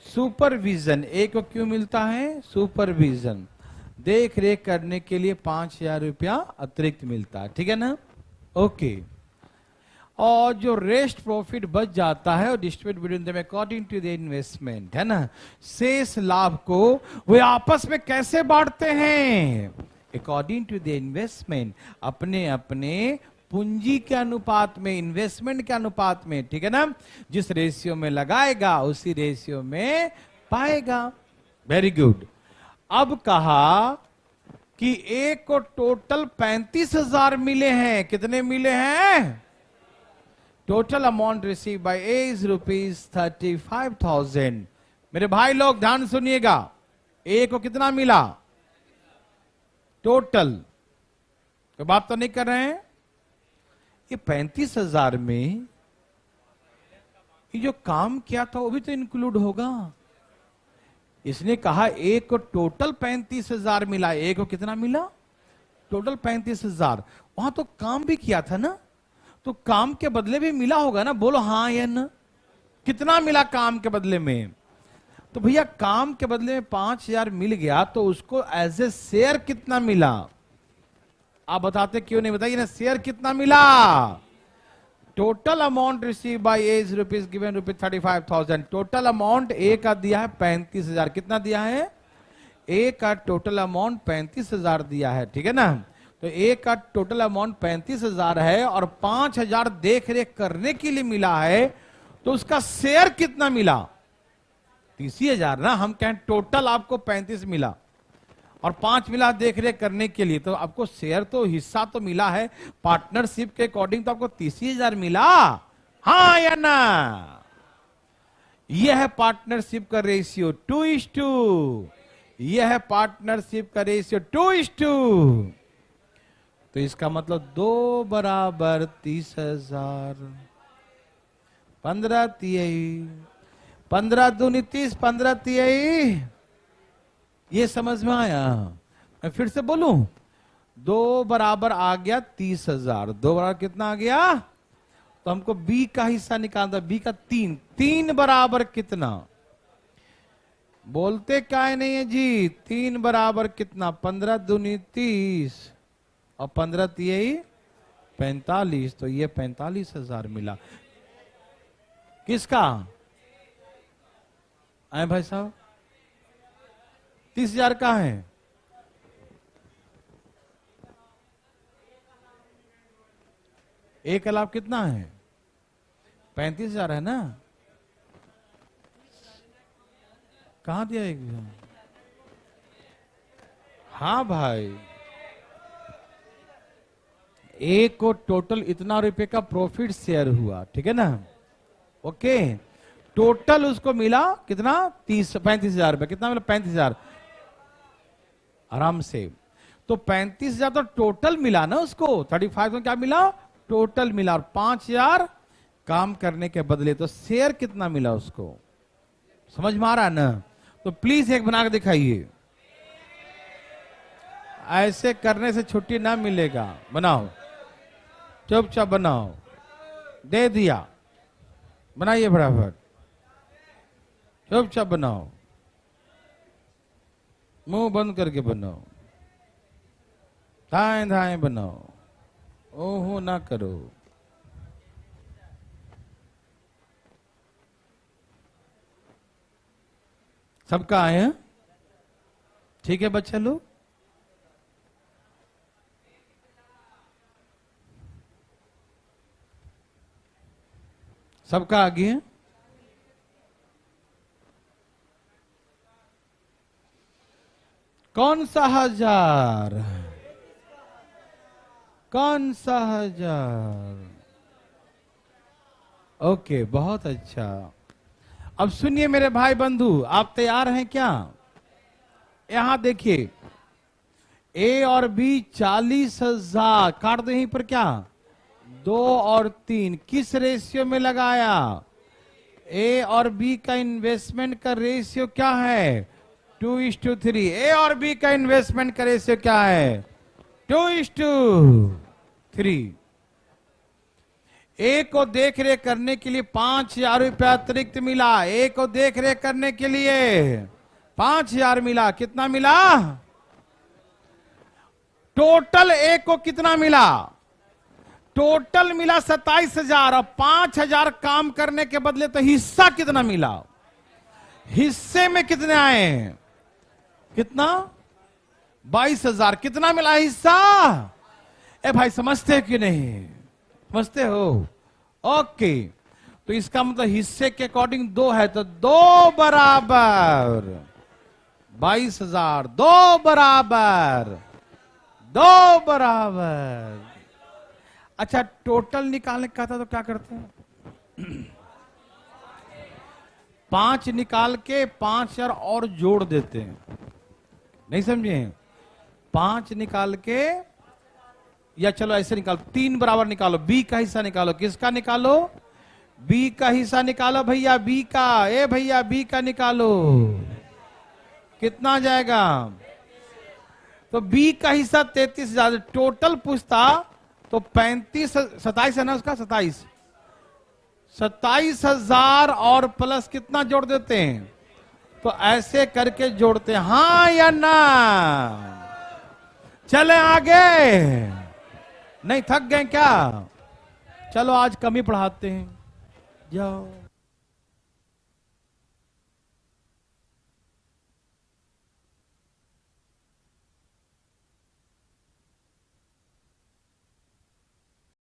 सुपरविजन। ए को क्यों मिलता है? सुपरविजन। देख रेख करने के लिए 5,000 रुपया अतिरिक्त मिलता है, ठीक है ना? ओके। और जो रेस्ट प्रॉफिट बच जाता है और distribute between them according to the investment, है ना? शेष लाभ को वे आपस में कैसे बांटते हैं? अकॉर्डिंग टू द इन्वेस्टमेंट, अपने अपने पूंजी के अनुपात में, इन्वेस्टमेंट के अनुपात में, ठीक है ना? जिस रेशियो में लगाएगा उसी रेशियो में पाएगा। Very good. अब कहा कि ए को टोटल 35,000 मिले हैं। कितने मिले हैं? Total amount receive by A is ₹35,000। मेरे भाई लोग ध्यान सुनिएगा, ए को कितना मिला टोटल? तो बात तो नहीं कर रहे हैं? ये 35,000 में ये जो काम किया था वो भी तो इंक्लूड होगा। इसने कहा ए को टोटल 35,000 मिला। ए को कितना मिला? टोटल 35,000। वहां तो काम भी किया था ना, तो काम के बदले भी मिला होगा ना? बोलो हाँ या ना? कितना मिला काम के बदले में? तो भैया काम के बदले में 5,000 मिल गया, तो उसको एज ए शेयर कितना मिला? आप बताते क्यों नहीं? बताइए ना, शेयर कितना मिला? Total amount receive by A is rupees given ₹35,000। Total amount A का दिया है 35,000। कितना दिया है? ए का टोटल अमाउंट 35,000 दिया है, ठीक है ना? तो ए का टोटल अमाउंट 35,000 है और 5,000 देख रेख करने के लिए मिला है, तो उसका शेयर कितना मिला? 30,000 ना? हम कहें टोटल आपको 35 मिला और 5 मिला देख रेख करने के लिए, तो आपको शेयर तो हिस्सा तो मिला है पार्टनरशिप के अकॉर्डिंग, तो आपको 30,000 मिला। हाँ या ना? यह है पार्टनरशिप का रेशियो 2:2। यह है पार्टनरशिप का रेशियो 2:2। तो इसका मतलब 2 बराबर 30,000। 15 तिहाई, 15 दूनी 30, 15 तिहाई ये समझ में आया? मैं फिर से बोलूं, 2 बराबर आ गया 30,000। 2 बराबर कितना आ गया? तो हमको बी का हिस्सा निकालना, बी का 3। 3 बराबर कितना? बोलते क्या नहीं है जी? 3 बराबर कितना? 15 दूनी 30 और 15 तिये 45। तो ये 45,000 मिला। किसका? आए भाई साहब, 30,000 का है। एक का लाभ कितना है? 35,000 है ना? कहां दिया एक? हाँ भाई, एक को टोटल इतना रुपए का प्रॉफिट शेयर हुआ, ठीक है ना? ओके, टोटल उसको मिला कितना? 35,000 रुपए। कितना मिला? 35,000 आराम से। तो 35,000 तो टोटल मिला ना उसको। 35 में क्या मिला? टोटल मिला। और 5,000 काम करने के बदले। तो शेयर कितना मिला उसको? समझ में आ रहा है ना? तो प्लीज एक बना के दिखाइए। ऐसे करने से छुट्टी ना मिलेगा। बनाओ, चुपचाप बनाओ। दे दिया, बनाइए बराबर। चुपचाप बनाओ, मुंह बंद करके बनाओ, धाएं धाएं बनाओ, ओहो ना करो। सबका आए? ठीक है बच्चे लोग? सबका आगे है? कौन सा 1000? कौन सा 1000? ओके, बहुत अच्छा। अब सुनिए मेरे भाई बंधु, आप तैयार हैं क्या? यहां देखिए, ए और बी 40,000 काट दो यहीं पर। क्या? 2 और 3 किस रेशियो में लगाया? ए और बी का इन्वेस्टमेंट का रेशियो क्या है? 2:3। ए और बी का इन्वेस्टमेंट का रेशियो क्या है? 2:3। ए को देख रेख करने के लिए 5,000 रुपया अतिरिक्त मिला। ए को देख रेख करने के लिए 5,000 मिला। कितना मिला? टोटल ए को कितना मिला? टोटल मिला 27,000। और 5,000 काम करने के बदले तो हिस्सा कितना मिला? हिस्से में कितने आए? कितना? 22,000। कितना मिला हिस्सा? ए भाई समझते कि नहीं? समझते हो? ओके, तो इसका मतलब हिस्से के अकॉर्डिंग 2 है। तो 2 बराबर 22,000। 2 बराबर 2 बराबर। अच्छा, टोटल निकालने का था तो क्या करते हैं? 5 निकाल के 5,000 और जोड़ देते हैं। नहीं समझे? 5 निकाल के, या चलो ऐसे निकालो, 3 बराबर निकालो। बी का हिस्सा निकालो। किसका निकालो? बी का हिस्सा निकालो भैया, बी का। ए भैया बी का निकालो। कितना जाएगा? तो बी का हिस्सा 33,000। टोटल पूछता तो 27 है ना उसका? 27,000 और प्लस कितना जोड़ देते हैं? तो ऐसे करके जोड़ते हैं। हाँ या ना? चले आगे? नहीं थक गए क्या? चलो आज कम ही पढ़ाते हैं, जाओ।